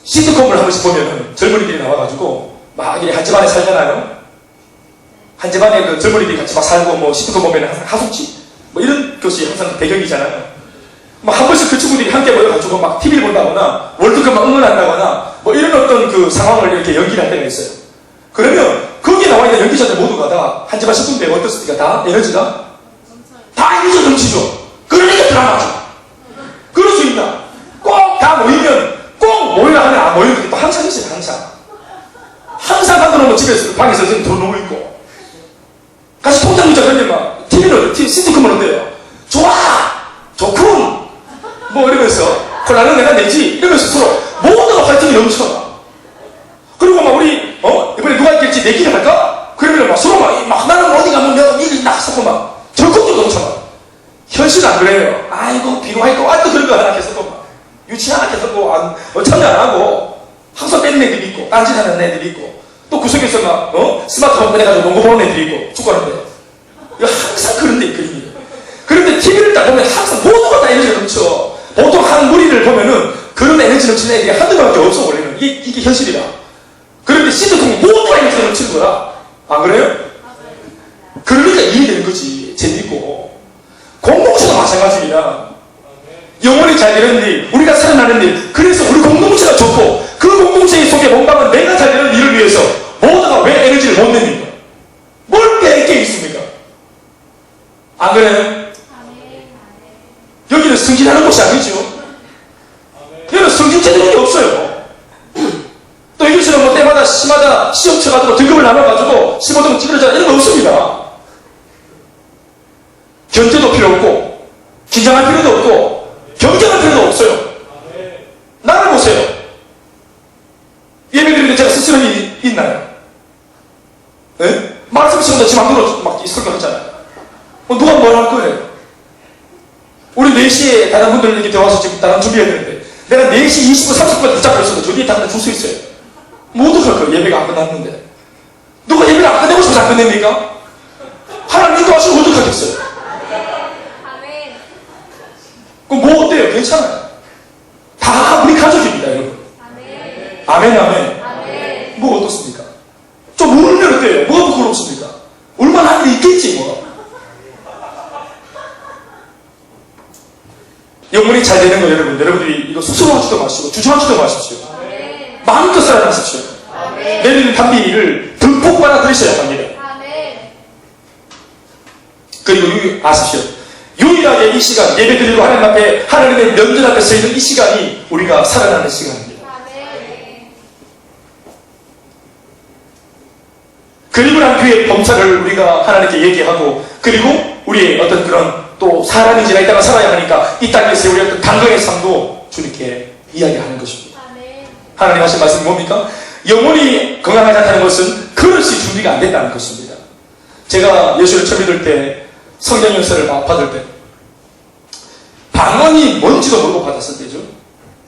시트콤을 한 번씩 보면은 젊은이들이 나와가지고 막 한 집안에 살잖아요. 한 집안에 그 젊은이들이 같이 막 살고 뭐 시트콤 보면은 항상 하숙집 뭐 이런 것이 항상 배경이잖아요. 막 한 번씩 그 친구들이 함께 모여가지고 막 TV를 본다거나 월드컵 막 응원한다거나 뭐 이런 어떤 그 상황을 이렇게 연기를 할 때가 있어요. 그러면 거기에 나와 있는 연기자들 모두가 다 한 집안 식구인데 어떻습니까? 다 에너지가 다 에너지가 넘치죠. 그러니까 드라마죠. 그럴 수 있나? 꼭 다 모이면 꼭 모이라 하면 안 모이는 게 또 항상 있어요. 항상 가둬놓으면 집에서 방에서 지금 돈 놓고 있고 같이 통장 유자 그러면 막 TV는 시트콤은 어때요? 좋아! 좋군! 뭐 이러면서 콜라는 내가 내지 이러면서 서로 모두가 화이팅이 넘쳐. 그리고 막 우리 이번에 누가 이길지 내기를 할까? 그러면 막 서로 막 나는 어디 가면 내가 이길 낙서고 막 적극도 넘쳐. 현실은 안 그래요. 아이고 비교하고 아직도 그런 거 하나 계속 막 유치하나 계속 뭐 참여 안 하고 항상 뺏는 애들이 있고 딴짓하는 애들이 있고 또 구석에서 막 스마트폰 꺼내가지고 농구 보는 애들이 있고 축구하는 애. 이거 항상 그런 데 있거든요. 그런데 TV를 딱 보면 항상 모두가 다 에너지가 넘쳐. 보통 한 무리를 보면은 그런 에너지 넘치는 애들이 한두 명밖에 없어 원래는. 이게 현실이라. 그런데 시트콤이 모두가 에너지가 넘치는 거야. 안 그래요? 그러니까 일이 되는 거지. 재밌고. 공동체도 마찬가지입니다. 영혼이 잘 되는 일, 우리가 살아나는 일. 그래서 우리 공동체가 좋고 그 공동체 속에 몸담은 내가 잘 되는 일을 위해서 모두가 왜 에너지를 못 냅니까? 뭘 뺄 게 있습니까? 안 그래요? 여기는 승진하는 곳이 아니죠. 여기는 승진 제도가 없어요. 또 이것처럼 뭐 때마다 시마다 시험 쳐가지고 등급을 나눠가지고 15등 찍으려자 이런 거 없습니다. 견제도 필요 없고 긴장할 필요도 없고 경쟁할 필요도 없어요. 나를 보세요. 예배드리는데 제가 스스럼이 있나요? 네? 말씀 시간도 지 맘대로 막 설교하잖아요. 누가 뭘 할 거예요? 우리 4시에 다른 분들 이렇게 들어와서 지금 다른 준비해야 되는데 내가 4시 20분 30분 붙잡고 있어도 저 뒤에 다 줄 수 있어요. 모두 할 거예요. 예배가 안 끝났는데 누가 예배를 안 끝내고 싶어서 안 끝냅니까? 하나님 인도하시면 어떡하겠어요? 그럼 뭐 어때요? 괜찮아요. 다 우리 가족입니다, 여러분. 아멘, 아멘. 뭐 어떻습니까? 좀 울면 어때요? 뭐가 부끄럽습니까? 울만한 일이 있겠지, 뭐. 영혼이 잘 되는 거 여러분. 여러분들이 이거 스스로하지도 마시고 주저하지도 마십시오. 마음껏 살아나십시오. 내리는 단비를 듬뿍 받아들이셔야 합니다. 그리고 아십시오. 유일하게 이 시간 예배 드리고 하나님 앞에 하나님의 면전 앞에 서 있는 이 시간이 우리가 살아나는 시간입니다. 그리고 난 뒤에 범사를 우리가 하나님께 얘기하고 그리고 우리의 어떤 그런 또 사람인지나 이 땅을 살아야 하니까 이 땅에서 우리의 어떤 당근의 삶도 주님께 이야기하는 것입니다. 하나님 하신 말씀이 뭡니까? 영혼이 건강하지 않다는 것은 그릇이 준비가 안 된다는 것입니다. 제가 예수를 처음 믿을 때 성경 연설을 받을 때 방언이 뭔지도 모르고 받았을 때죠.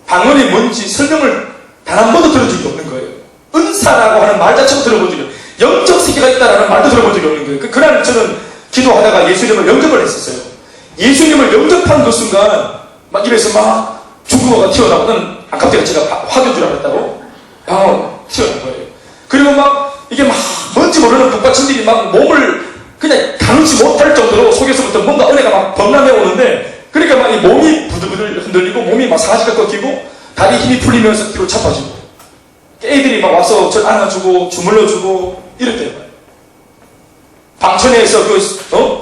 방언이 뭔지 설명을 단 한 번도 들은 적이 없는 거예요. 은사라고 하는 말 자체도 들어본 적이 없어요. 영적 세계가 있다라는 말도 들어본 적이 없는 거예요. 그날 저는 기도하다가 예수님을 영접을 했었어요. 예수님을 영접한 그 순간 막 입에서 막 중국어가 튀어나오는 아깝게 제가 화교인 줄 알았다고 방언 튀어나온 거예요. 그리고 막 이게 막 뭔지 모르는 북받침들이 막 몸을 그냥 가누지 못할 정도로 속에서부터 뭔가 은혜가 막 범람해 오는데 그러니까 막 이 몸이 부들부들 흔들리고 몸이 막 사지가 꺾이고 다리 힘이 풀리면서 뒤로 차빠지고 애들이 막 와서 절 안아주고 주물러주고 이랬대요. 방천에서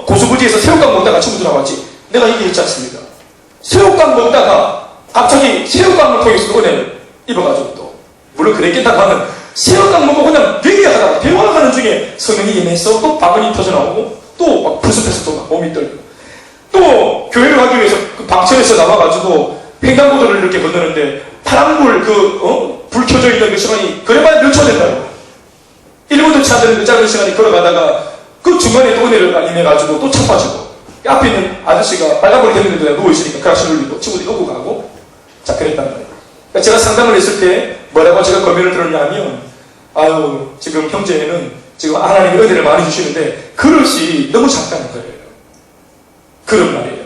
고수부지에서 새우깡 먹다가 친구들 나왔지. 내가 얘기했지 않습니까? 새우깡 먹다가 갑자기 새우깡을 통해서 은혜를 입어가지고 또 물론 그랬겠다 하면 새우깡 먹고 그냥 얘기하다가 대화하는 중에 성령이 임해서 또 방언이 터져나오고 또 막 불숲에서 또 막 몸이 떨고 또 교회를 가기 위해서 그 방천에서 나와가지고 횡단보도를 이렇게 건너는데 파란불 불 켜져 있는 그 시간이 그래봐야 몇 초 된다고. 1분도 차 되는 그 짧은 시간에 걸어가다가 그 중간에 또 은혜를 임해가지고 또 차 빠지고 앞에 있는 아저씨가 빨간불이 됐는데 누워있으니까 크락실 울리고 친구들이 오고 가고 자 그랬단 말이에요. 그러니까 제가 상담을 했을 때 뭐라고 제가 검열을 들었냐면 아유 지금 형제는 지금 하나님의 은혜를 많이 주시는데 그릇이 너무 작다는 거예요. 그런 말이에요.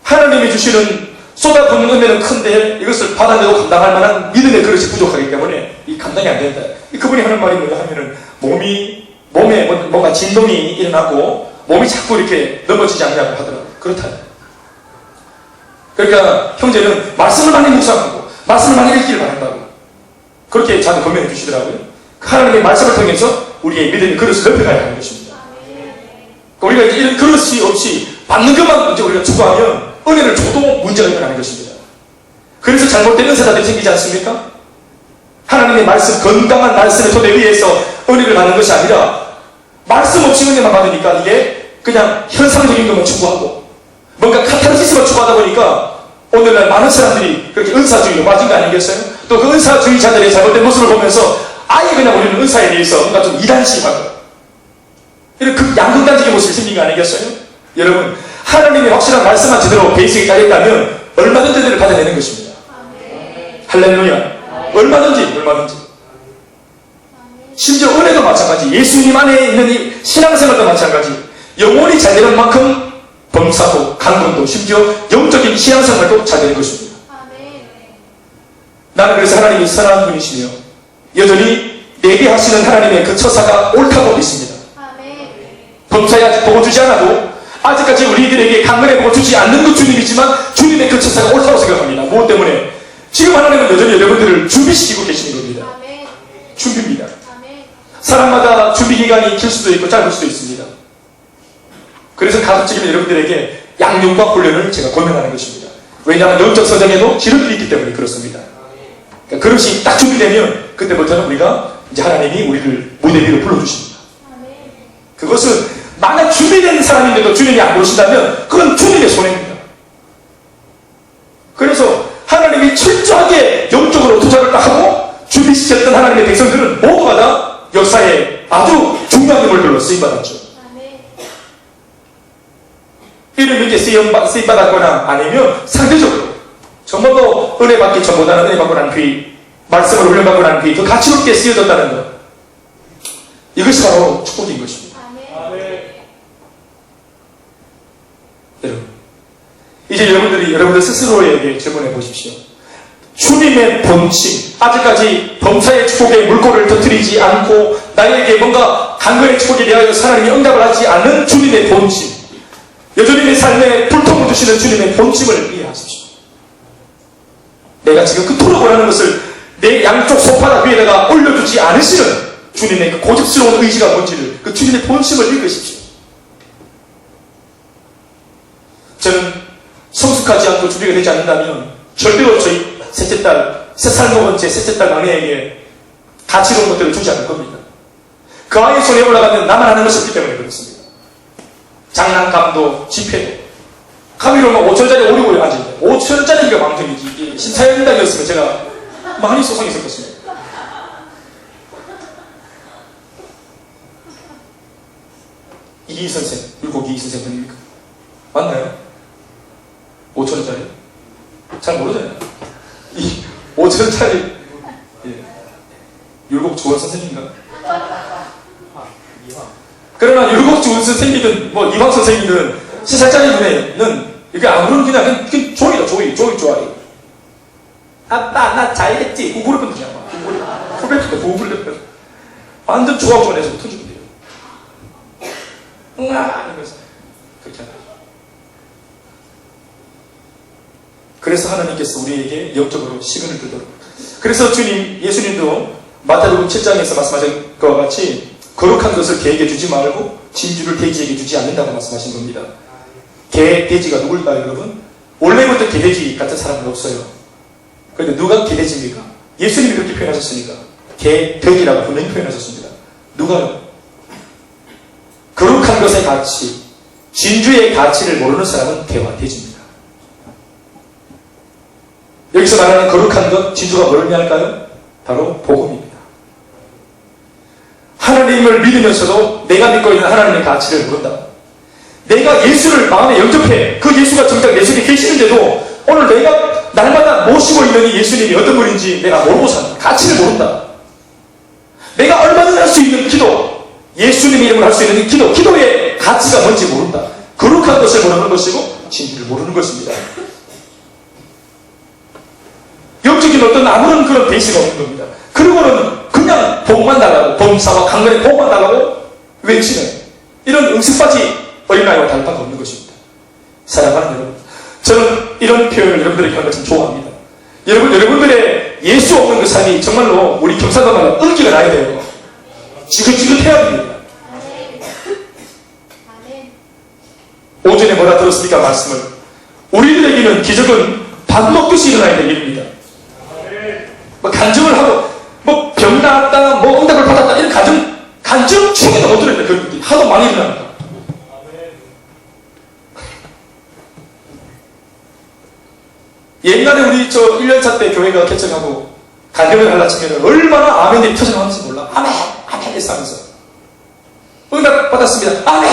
하나님이 주시는 쏟아붓는 은혜는 큰데 이것을 받아내고 감당할 만한 믿음의 그릇이 부족하기 때문에 이 감당이 안 된다. 그분이 하는 말이 뭐냐 하면은 몸에 뭔가 진동이 일어나고 몸이 자꾸 이렇게 넘어지지 않냐고 하더라고요. 그렇다. 그러니까 형제는 말씀을 많이 묵상하고 말씀을 많이 읽기를 바란다고 그렇게 저한테 권면해 주시더라고요. 하나님의 말씀을 통해서 우리의 믿음의 그릇을 넓혀가야 하는 것입니다. 우리가 이런 그릇이 없이 받는 것만 이제 우리가 추구하면 은혜를 줘도 문제가 일어나는 것입니다. 그래서 잘못된 은사자들이 생기지 않습니까? 하나님의 말씀, 건강한 말씀의 토대 위에서 은혜를 받는 것이 아니라 말씀 없이 은혜만 받으니까 이게 그냥 현상적인 것만 추구하고 뭔가 카타르시스만 추구하다 보니까 오늘날 많은 사람들이 그렇게 은사주의로 빠진 거 아니겠어요? 또 그 은사주의자들의 잘못된 모습을 보면서 아예 그냥 우리는 은사에 대해서 뭔가 좀 이단식하고 이런 그 양극단적인 모습이 생긴 거 아니겠어요? 여러분 하나님의 확실한 말씀만 제대로 베이스에 깔렸다면 얼마든지 은혜를 받아내는 것입니다. 할렐루야. 얼마든지 심지어 은혜도 마찬가지. 예수님 안에 있는 이 신앙생활도 마찬가지. 영혼이 잘 되는 만큼 범사도 강건도 심지어 영적인 신앙생활도 잘 되는 것입니다. 나는 그래서 하나님이 선한 분이시며 여전히 내게 하시는 하나님의 그 처사가 옳다고 믿습니다. 범사에 아직 보고 주지 않아도 아직까지 우리들에게 강건해 보고 주지 않는 그 주님이지만 주님의 그 처사가 옳다고 생각합니다. 무엇 때문에? 지금 하나님은 여전히 여러분들을 준비시키고 계시는 겁니다. 준비입니다. 사람마다 준비 기간이 길 수도 있고 짧을 수도 있습니다. 그래서 가급적이면 여러분들에게 양육과 훈련을 제가 권면하는 것입니다. 왜냐하면 영적 서정에도 기름이 있기 때문에 그렇습니다. 그러니까 그릇이 딱 준비되면 그때부터는 우리가 이제 하나님이 우리를 무대 위로 불러주십니다. 그것은 만약 준비된 사람인데도 주님이 안 부르신다면 그건 주님의 손해입니다. 그래서 하나님이 철저하게 영적으로 투자를 하고 준비시켰던 하나님의 백성들은 모두가 다 역사에 아주 중요한 인물들로 쓰임받았죠. 이름이 이제 쓰임받았거나 아니면 상대적으로 정말로 은혜 받기 전보다는 은혜 받고 난 뒤 말씀을 훈련받고 난 뒤 더 가치롭게 쓰여졌다는 것, 이것이 바로 축복인 것입니다. 여러분 이제 여러분들 스스로에게 질문해 보십시오. 주님의 본침, 아직까지 범사의 축복의 물꼬를 터뜨리지 않고 나에게 뭔가 강건의 축복에 대하여 하나님이 응답을 하지 않는 주님의 본침, 여전히 내 삶에 불통을 주시는 주님의 본침을 이해하십시오. 내가 지금 그토록 원하는 것을 내 양쪽 손바닥 위에다가 올려주지 않으시는 주님의 그 고집스러운 의지가 뭔지를, 그 주님의 본침을 읽으십시오. 저는 성숙하지 않고 준비가 되지 않는다면 절대로 저희 셋째 딸, 3살 먹은 제 셋째 딸 막내에게 가치로운 것들을 주지 않을 겁니다. 그 아이의 손에 올라가면 나만 하는 것이 없기 때문에 그렇습니다. 장난감도 지폐도 가위로만 5천원짜리 오리고를 앉아있다. 5천원짜리가 망정이지. 신사임당이었으면 제가 많이 소송했을 것입니다. 이기 선생, 율곡 이기 선생님입니까? 맞나요? 5천원짜리? 잘 모르잖아요. 이 5천원짜리 율곡 조원 선생님인가? 그러나 율곡 조원 선생님이든 뭐 이황 선생님이든 3살짜리 눈에는 이게 아무런 그냥 조이다. 조이 좋아해. 아빠 나 잘했지. 구구르면 되잖아. 구구르면 완전 좋아하고 내서 터지면 돼요. 응아 이러면서 그렇게 하다. 그래서 하나님께서 우리에게 영적으로 시간을 두도록. 그래서 예수님도 마태복음 7장에서 말씀하신 것과 같이 거룩한 것을 개에게 주지 말고 진주를 돼지에게 주지 않는다고 말씀하신 겁니다. 개, 돼지가 누굴까요, 여러분? 원래부터 개, 돼지 같은 사람은 없어요. 그런데 누가 개, 돼지입니까? 예수님이 그렇게 표현하셨으니까 개, 돼지라고 분명히 표현하셨습니다. 누가요? 거룩한 것의 가치, 진주의 가치를 모르는 사람은 개와 돼지입니다. 여기서 말하는 거룩한 것, 진주가 뭘 의미할까요? 바로 복음입니다. 하나님을 믿으면서도 내가 믿고 있는 하나님의 가치를 모른다. 내가 예수를 마음에 영접해. 그 예수가 정작 내 속에 계시는데도 오늘 내가 날마다 모시고 있는 이 예수님이 어떤 분인지 내가 모르고 산다. 가치를 모른다. 내가 얼마든지 할 수 있는 기도, 예수님 이름으로 할 수 있는 기도, 기도의 가치가 뭔지 모른다. 거룩한 것을 모르는 것이고 진리를 모르는 것입니다. 영적인 어떤 아무런 그런 베이스가 없는 겁니다. 그리고는 그냥 복만 달라고, 범사와 강건의 복만 달라고 외치는 이런 응습받지 어린아이와 다를 바가 없는 것입니다. 사랑하는 여러분, 저는 이런 표현을 여러분들에게 하는 것을 좋아합니다. 여러분들의 예수 없는 그 삶이 정말로 우리 경상도마다 은기가 나야 돼요. 지긋지긋해야 됩니다. 오전에 뭐라 들었습니까? 말씀을. 우리들에게는 기적은 밥 먹듯이 일어나야 될 일입니다. 뭐 간증을 하고 뭐 병 나았다, 뭐 응답을 받았다 이런 간증 중에도 못 들었다. 그런 것들이 하도 많이 일어납니다. 옛날에 우리 1년차 때 교회가 개척하고 간증을 하려 치면 얼마나 아멘들이 터져나오는지 몰라. 아멘! 아멘! 했어 하면서 응답 받았습니다. 아멘!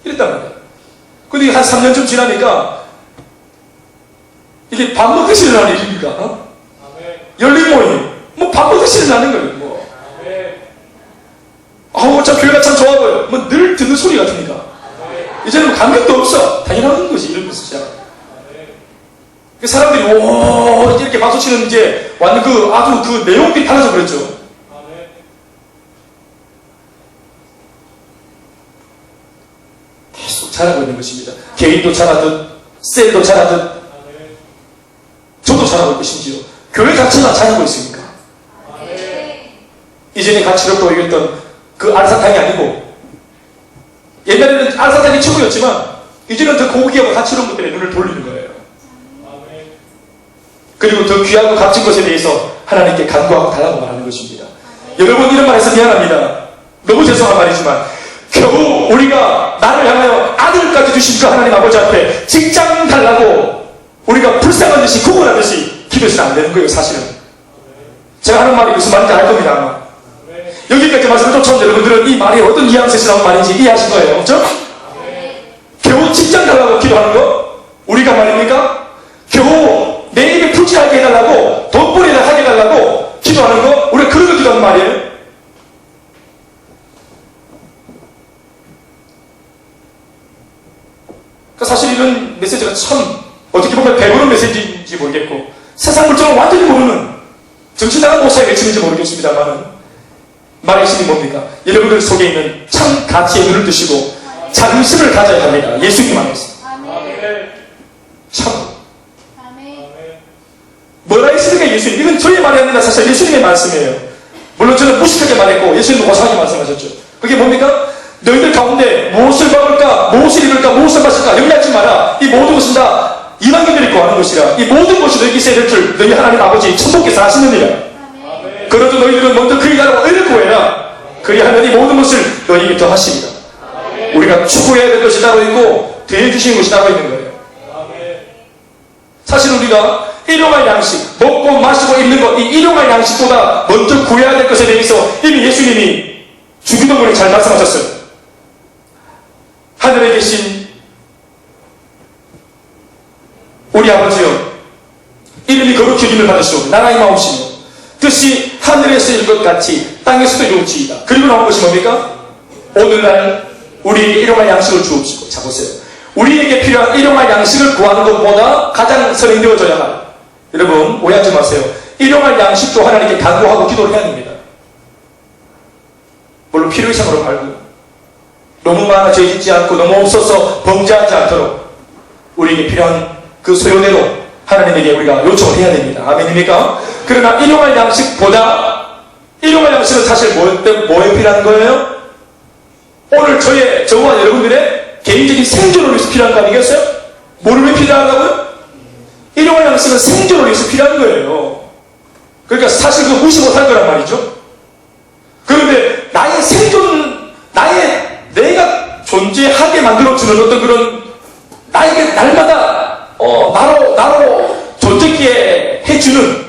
이랬단 말이야. 근데 한 3년쯤 지나니까 이게 밥 먹듯이 일어나는 일입니까? 어? 열린 모임. 뭐 밥 먹듯이 일어나는 거예요. 뭐. 아우, 저 교회가 참 좋아 보여. 뭐 늘 듣는 소리 같으니까. 이제는 감격도 없어. 당연한 거지. 이런 것을 시작. 사람들이 오 이렇게 박수 치는 이제 완전 아주 그 내용들이 달라져 버렸죠. 계속 자라고 있는 것입니다. 개인도 자라듯 셀도 자라듯 저도 자라고 있고 심지어 교회 자체가 자라고 있으니까. 이전에 가치롭고 여겼던 그 알사탕이 아니고 옛날에는 알사탕이 최고였지만 이제는 더 고귀하고 가치로운 것들에 눈을 돌리는 거예요. 그리고 더 귀하고 값진 것에 대해서 하나님께 간구하고 달라고 말하는 것입니다. 여러분 이런 말해서 미안합니다. 너무 죄송한 말이지만 겨우 우리가 나를 향하여 아들까지 주신 그 하나님 아버지 앞에 직장 달라고 우리가 불쌍한 듯이 구걸하듯이 기도해서는 안 되는 거예요. 사실은 제가 하는 말이 무슨 말인지 알 겁니다. 아마 여기까지 말씀을 쫓아온 여러분들은 이 말이 어떤 뉘앙스에서 나온 말인지 이해하신 거예요. 그렇죠? 겨우 직장 달라고 기도하는 거 우리가 말입니까? 겨우 내 입에 풀칠하게 해달라고 돈벌이를 하게 해달라고 기도하는 거 우리가 그런 거 기도하는 말이에요. 그러니까 사실 이런 메시지가 참 어떻게 보면 배부른 메시지인지 모르겠고 세상 물정을 완전히 모르는 정신나간 목사의 외침인지 모르겠습니다만 말의 힘이 뭡니까? 여러분들 속에 있는 참 가치에 눈을 뜨시고 자긍심을 가져야 합니다. 예수님 안에서. 참 뭐라 했으니까 예수님. 이건 저의 말이 아니라 사실 예수님의 말씀이에요. 물론 저는 무식하게 말했고 예수님도 고상하게 말씀하셨죠. 그게 뭡니까? 너희들 가운데 무엇을 먹을까, 무엇을 입을까, 무엇을 마실까 염려하지 마라. 이 모든 것은 다 이방인들이 구하는 것이라. 이 모든 것이 너희에게 있어야 될 줄 너희 하나님 아버지 천국께서 아시느니라. 그래도 너희들은 먼저 그의 나라와 의를 구해라. 그리하면 이 모든 것을 너희에게 더하십니다. 우리가 추구해야 될 것이 따로 있고 더해주시는 것이 따로 있는 거예요. 사실 우리가 일용할 양식, 먹고 마시고 입는 것, 이 일용할 양식보다 먼저 구해야 될 것에 대해서 이미 예수님이 주기도문에 잘 말씀하셨어요. 하늘에 계신 우리 아버지여, 이름이 거룩히 여김을 받으시오. 나라의 마음이시며 뜻이 하늘에서 이룬 것 같이 땅에서도 이루어지이다. 그리고 나온 것이 뭡니까? 오늘날 우리에게 일용할 양식을 주옵시고. 자 보세요. 우리에게 필요한 일용할 양식을 구하는 것보다 가장 선행되어져야 할, 여러분 오해하지 마세요. 일용할 양식도 하나님께 간구하고 기도를 해야 됩니다. 물론 필요 이상으로 말고 너무 많아 죄짓지 않고 너무 없어서 범죄하지 않도록 우리에게 필요한 그 소요대로 하나님에게 우리가 요청을 해야 됩니다. 아멘입니까? 그러나 일용할 양식보다 일용할 양식은 사실 뭐에 필요한 거예요? 오늘 저와 여러분들의 개인적인 생존을 위해서 필요한 거 아니겠어요? 뭐를 위해 필요하다고요? 일용할 양식은 생존을 위해서 필요한 거예요. 그러니까 사실 그거 무시 못할 거란 말이죠. 그런데 나의 생존, 내가 존재하게 만들어주는 어떤 그런, 나에게 날마다, 나로 존재하게 해주는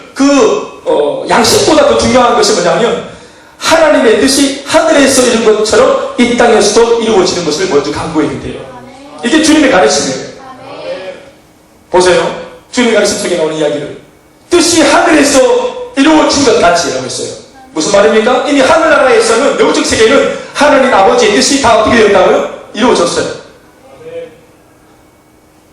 양식보다 더 중요한 것이 뭐냐면, 하나님의 뜻이 하늘에서 이룬 것처럼 이 땅에서도 이루어지는 것을 먼저 강구해야 돼요. 이게 주님의 가르침이에요. 보세요. 주님의 가르침 속에 나오는 이야기를. 뜻이 하늘에서 이루어진 것 같이 라고 했어요. 무슨 말입니까? 이미 하늘나라에서는, 영적 세계는 하나님 아버지의 뜻이 다 어떻게 되었다고요? 이루어졌어요.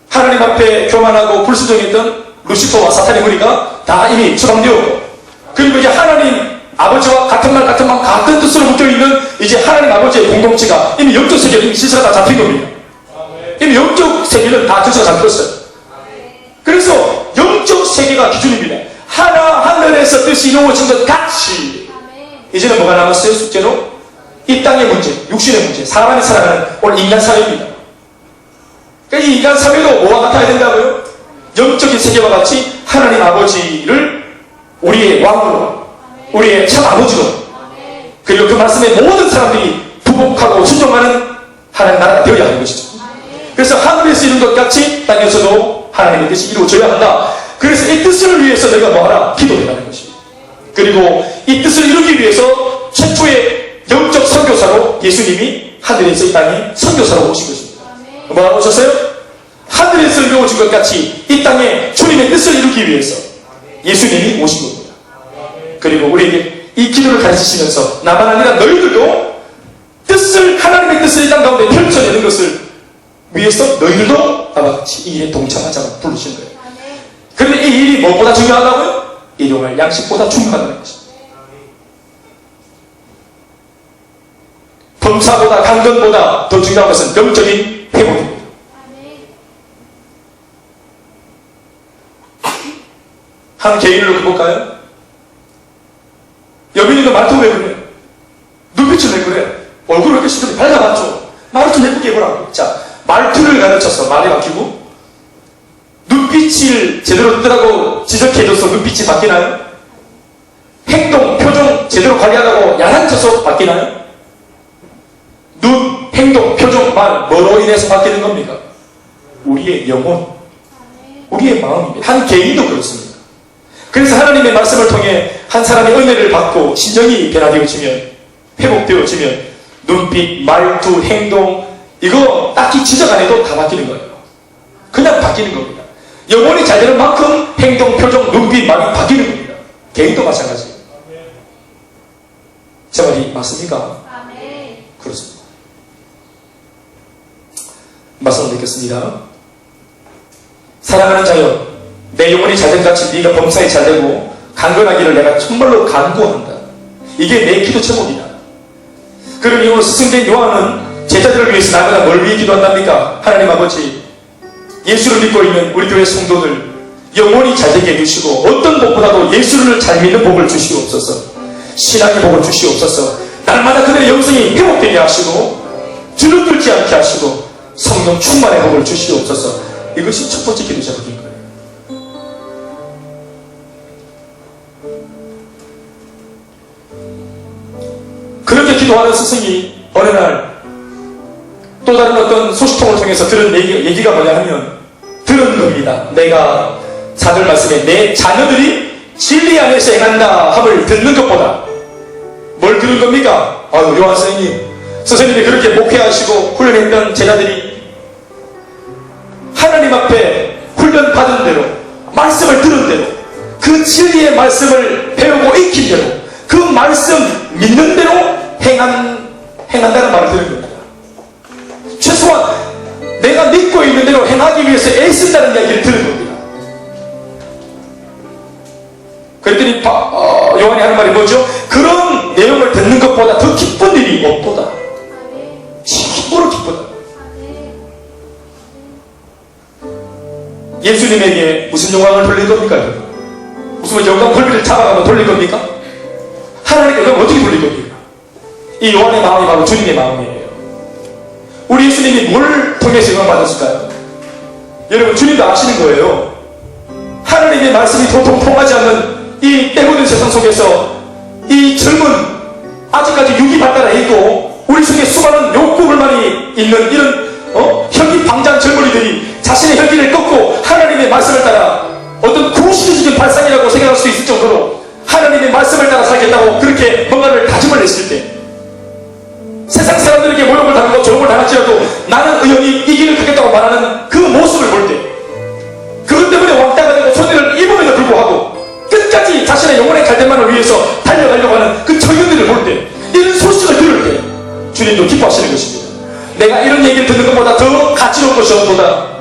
하나님 앞에 교만하고 불순종했던 루시퍼와 사탄의 무리가 다 이미 처방되었고, 그리고 이제 하나님 아버지와 같은 말 같은 뜻으로 묶여있는 이제 하나님 아버지의 공동체가 이미 영적 세계는 질서가 다 잡힌 겁니다. 이미 영적 세계는 다 질서가 잡혔어요. 그래서 영적 세계가 기준입니다. 하늘에서 뜻이 이루어진 것 같이. 이제는 뭐가 남았어요? 숙제로? 이 땅의 문제, 육신의 문제, 사람이 살아가는 오늘 인간 사회입니다. 그러니까 이 인간 사회도 뭐와 같아야 된다고요? 영적인 세계와 같이 하나님 아버지를 우리의 왕으로, 우리의 참 아버지로, 그리고 그 말씀에 모든 사람들이 부복하고 순종하는 하나님 나라가 되어야 하는 것이죠. 그래서 하늘에서 이룬 것 같이 땅에서도 하나님의 뜻이 이루어져야 한다. 그래서 이 뜻을 위해서 내가 뭐하라? 기도해라는 것이에요. 그리고 이 뜻을 이루기 위해서 최초의 영적 선교사로 예수님이 하늘에서 이 땅에 선교사로 오신 것입니다. 뭐하러 오셨어요? 하늘에서 이루어진 것 같이 이 땅에 주님의 뜻을 이루기 위해서 예수님이 오신 겁니다. 그리고 우리에게 이 기도를 가르치시면서 나만 아니라 너희들도 하나님의 뜻을 이 땅 가운데 펼쳐내는 것을 위해서 너희들도 나와 같이 이 일에 동참하자고 부르신 거예요. 그런데 이 일이 무엇보다 중요하다고요? 일용할 양식보다 중요하다는 것입니다. 범사보다 강건보다 더 중요한 것은 영적인 회복입니다. 한 개인을 놓고 볼까요? 여빈이도 말투 왜 그래? 눈빛을 왜 그래? 얼굴을 이렇게 시들이 밝아봤죠? 말을 좀 예쁘게 해보라고. 자, 말투를 가르쳐서 말이 바뀌고, 눈빛을 제대로 뜨라고 지적해줘서 눈빛이 바뀌나요? 행동, 표정 제대로 관리하라고 야단쳐서 바뀌나요? 눈, 행동, 표정, 말, 뭐로 인해서 바뀌는 겁니까? 우리의 영혼, 우리의 마음입니다. 한 개인도 그렇습니다. 그래서 하나님의 말씀을 통해 한 사람이 은혜를 받고 신정이 변화되어지면, 회복되어지면 눈빛, 말투, 행동, 이거 딱히 지적 안 해도 다 바뀌는 거예요. 그냥 바뀌는 겁니다. 영혼이 잘 되는 만큼 행동, 표정, 눈빛, 말이 바뀌는 겁니다. 개인도 마찬가지예요. 제 말이 맞습니까? 그렇습니다. 말씀을 듣겠습니다. 사랑하는 자여, 내 영혼이 잘된 같이 네가 범사에 잘되고 강건하기를 내가 정말로 간구한다. 이게 내 기도 제목이다. 그러니 오늘 스승된 요한은 제자들을 위해서 날마다 뭘 위해 기도한답니까? 하나님 아버지, 예수를 믿고 있는 우리 교회 성도들 영혼이 잘되게 해주시고 어떤 복보다도 예수를 잘 믿는 복을 주시옵소서. 신앙의 복을 주시옵소서. 날마다 그들의 영성이 회복되게 하시고 주눅들지 않게 하시고 성령 충만의 복을 주시옵소서. 이것이 첫 번째 기도 제목인 거예요. 그렇게 기도하는 스승이 어느 날 또 다른 어떤 소식통을 통해서 들은 얘기가 뭐냐 하면, 들은 겁니다. 내가 사절 말씀에 내 자녀들이 진리 안에서 행한다 함을 듣는 것보다 뭘 들은 겁니까? 아유, 요한 선생님이 그렇게 목회하시고 훈련했던 제자들이 하나님 앞에 훈련받은 대로, 말씀을 들은 대로, 그 진리의 말씀을 배우고 익힌 대로, 그 말씀 믿는 대로 행한다는 말을 들은 겁니다. 최소한 내가 믿고 있는 대로 행하기 위해서 애쓴다는 이야기를 들은 겁니다. 그랬더니 요한이 하는 말이 뭐죠? 그런 내용을 듣는 것보다 더 기쁜 일이 없도다. 기쁘다. 예수님에게 무슨 영광을 돌릴 겁니까? 무슨 영광 골비를 잡아가면 돌릴 겁니까? 하나님께 그럼 어떻게 돌릴 겁니까? 이 요한의 마음이 바로 주님의 마음이에요. 우리 예수님이 뭘 통해서 영광 받았을까요? 여러분, 주님도 아시는 거예요. 하나님의 말씀이 도통 통하지 않는 이 때묻은 세상 속에서 이 젊은, 아직까지 육이 발달해 있고 우리 속에 수많은 욕구불만이 있는 이런 혈기 방장 젊은이들이 자신의 혈기를 꺾고 하나님의 말씀을 따라 어떤 구시대적인 발상이라고 생각할 수 있을 정도로 하나님의 말씀을 따라 살겠다고 그렇게 뭔가를 다짐을 했을 때, 세상 사람들에게 모욕을 당하고 조롱을 당할지라도 나는 의연히 이 길을 가겠다고 말하는 그 모습을 볼 때, 그것 때문에 왕따가 되고 손해를 입음에도 불구하고 끝까지 자신의 영혼의 갈대만을 위해서 달려가려고 하는 그 청년들을 볼 때, 이런 소식을 들을 때 주님도 기뻐하시는 것입니다. 내가 이런 얘기를 듣는 것보다 더 가치로운 것이 없도다.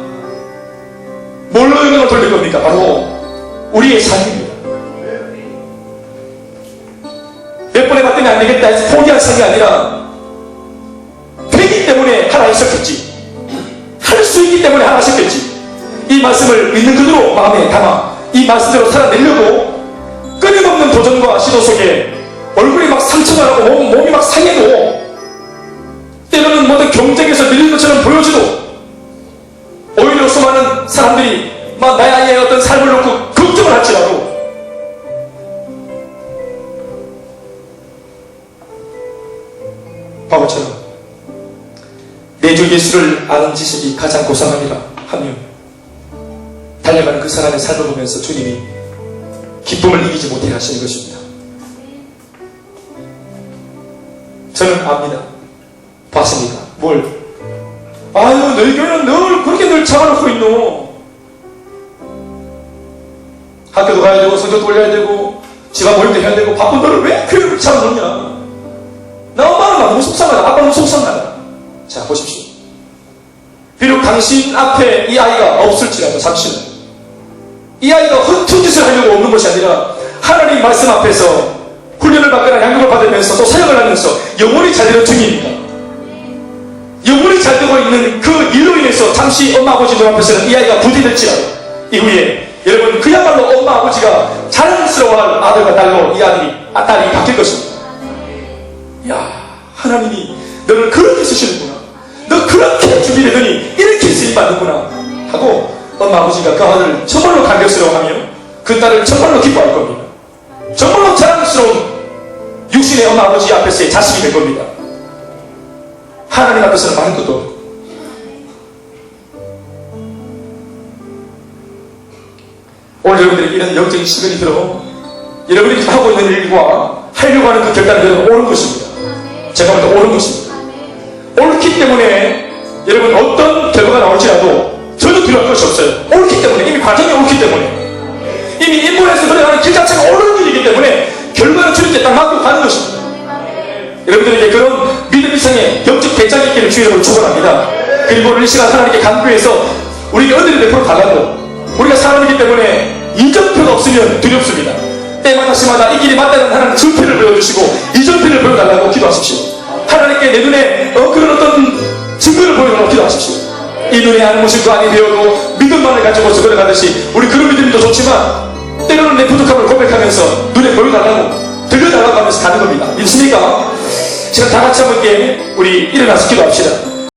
뭘로 영광을 돌릴 겁니까? 바로 우리의 삶입니다. 몇 번에 봤더니 안 되겠다 해서 포기한 삶이 아니라 되기 때문에 하나 있었겠지, 할 수 있기 때문에 하나 하셨겠지, 이 말씀을 믿는 그대로 마음에 담아 이 말씀대로 살아내려고 끊임없는 도전과 시도 속에 얼굴이 막 상처가 나고 몸이 막 상해도, 때로는 모든 경쟁에서 밀린 것처럼 보여지도, 오히려 수많은 사람들이 막 나의 어떤 삶을 놓고 걱정을 할지라도 바보처럼 내 주 예수를 아는 지식이 가장 고상함이라 하며 달려가는 그 사람의 삶을 보면서 주님이 기쁨을 이기지 못해 하시는 것입니다. 저는 압니다. 봤습니까? 뭘? 아유, 너희 교회는 늘 그렇게 늘 잡아놓고 있노. 학교도 가야 되고 성적도 올려야 되고 집안 모임도 해야 되고 바쁜 너를 왜 교회를 잡아놓냐? 나 엄마는 너무 속상하다. 아빠는 속상하다. 자, 보십시오. 비록 당신 앞에 이 아이가 없을지라도 잠시는 이 아이가 헛투짓을 하려고 없는 것이 아니라 하나님 말씀 앞에서 훈련을 받거나 양육을 받으면서 또 사역을 하면서 영혼이 잘 되는 중이니까, 영혼이 잘 되고 있는 그 일로 인해서 잠시 엄마 아버지 눈앞에서는 이 아이가 부재될지라도 이후에 여러분 그야말로 엄마 아버지가 자랑스러워할 아들과 딸로 이 딸이 바뀔 것입니다. 야, 하나님이 너를 그렇게 쓰시는구나, 너 그렇게 준비되더니 이렇게 쓰임받는구나 하고 엄마 아버지가 그 아들을 정말로 감격스러워하며 그 딸을 정말로 기뻐할 겁니다. 정말로 자랑스러운 육신의 엄마 아버지 앞에서의 자식이 될 겁니다. 하나님 앞에서는 많은 것도 없고. 오늘 여러분들이 이런 영적인 시간이 들어 여러분들이 하고 있는 일과 하려고 하는 그 결단은 여러분 옳은 것입니다. 제가 볼 때 옳은 것입니다. 옳기 때문에 여러분 어떤 결과가 나올지라도 전혀 두려울 것이 없어요. 옳기 때문에, 이미 과정이 옳기 때문에, 이미 인문에서 걸어가는 길 자체가 옳은 길이기 때문에 결과는 주님께 딱 맞고 가는 것입니다. 여러분들에게 그런 믿음 이상의 영적 배짱이 있기를 주님으로 축원합니다. 그리고 이 시간 하나님께 간구해서 우리가 은혜를 베풀어 달라고, 우리가 사람이기 때문에 이전표가 없으면 두렵습니다. 때마다 시마다 이 길이 맞다는 하나님 전표를 보여주시고 이전표를 보여달라고 기도하십시오. 하나님께 내 눈에 그런 어떤 증거를 보여달라고 기도하십시오. 이 눈에 아는 모습도 아니 되어도 믿음만을 가지고서 걸어가듯이 우리 그런 믿음도 좋지만 때로는 내 부족함을 고백하면서 눈에 보여달라고, 들려달라고 하면서 가는 겁니다. 믿습니까? 지금 다 같이 함께 우리 일어나서 기도합시다.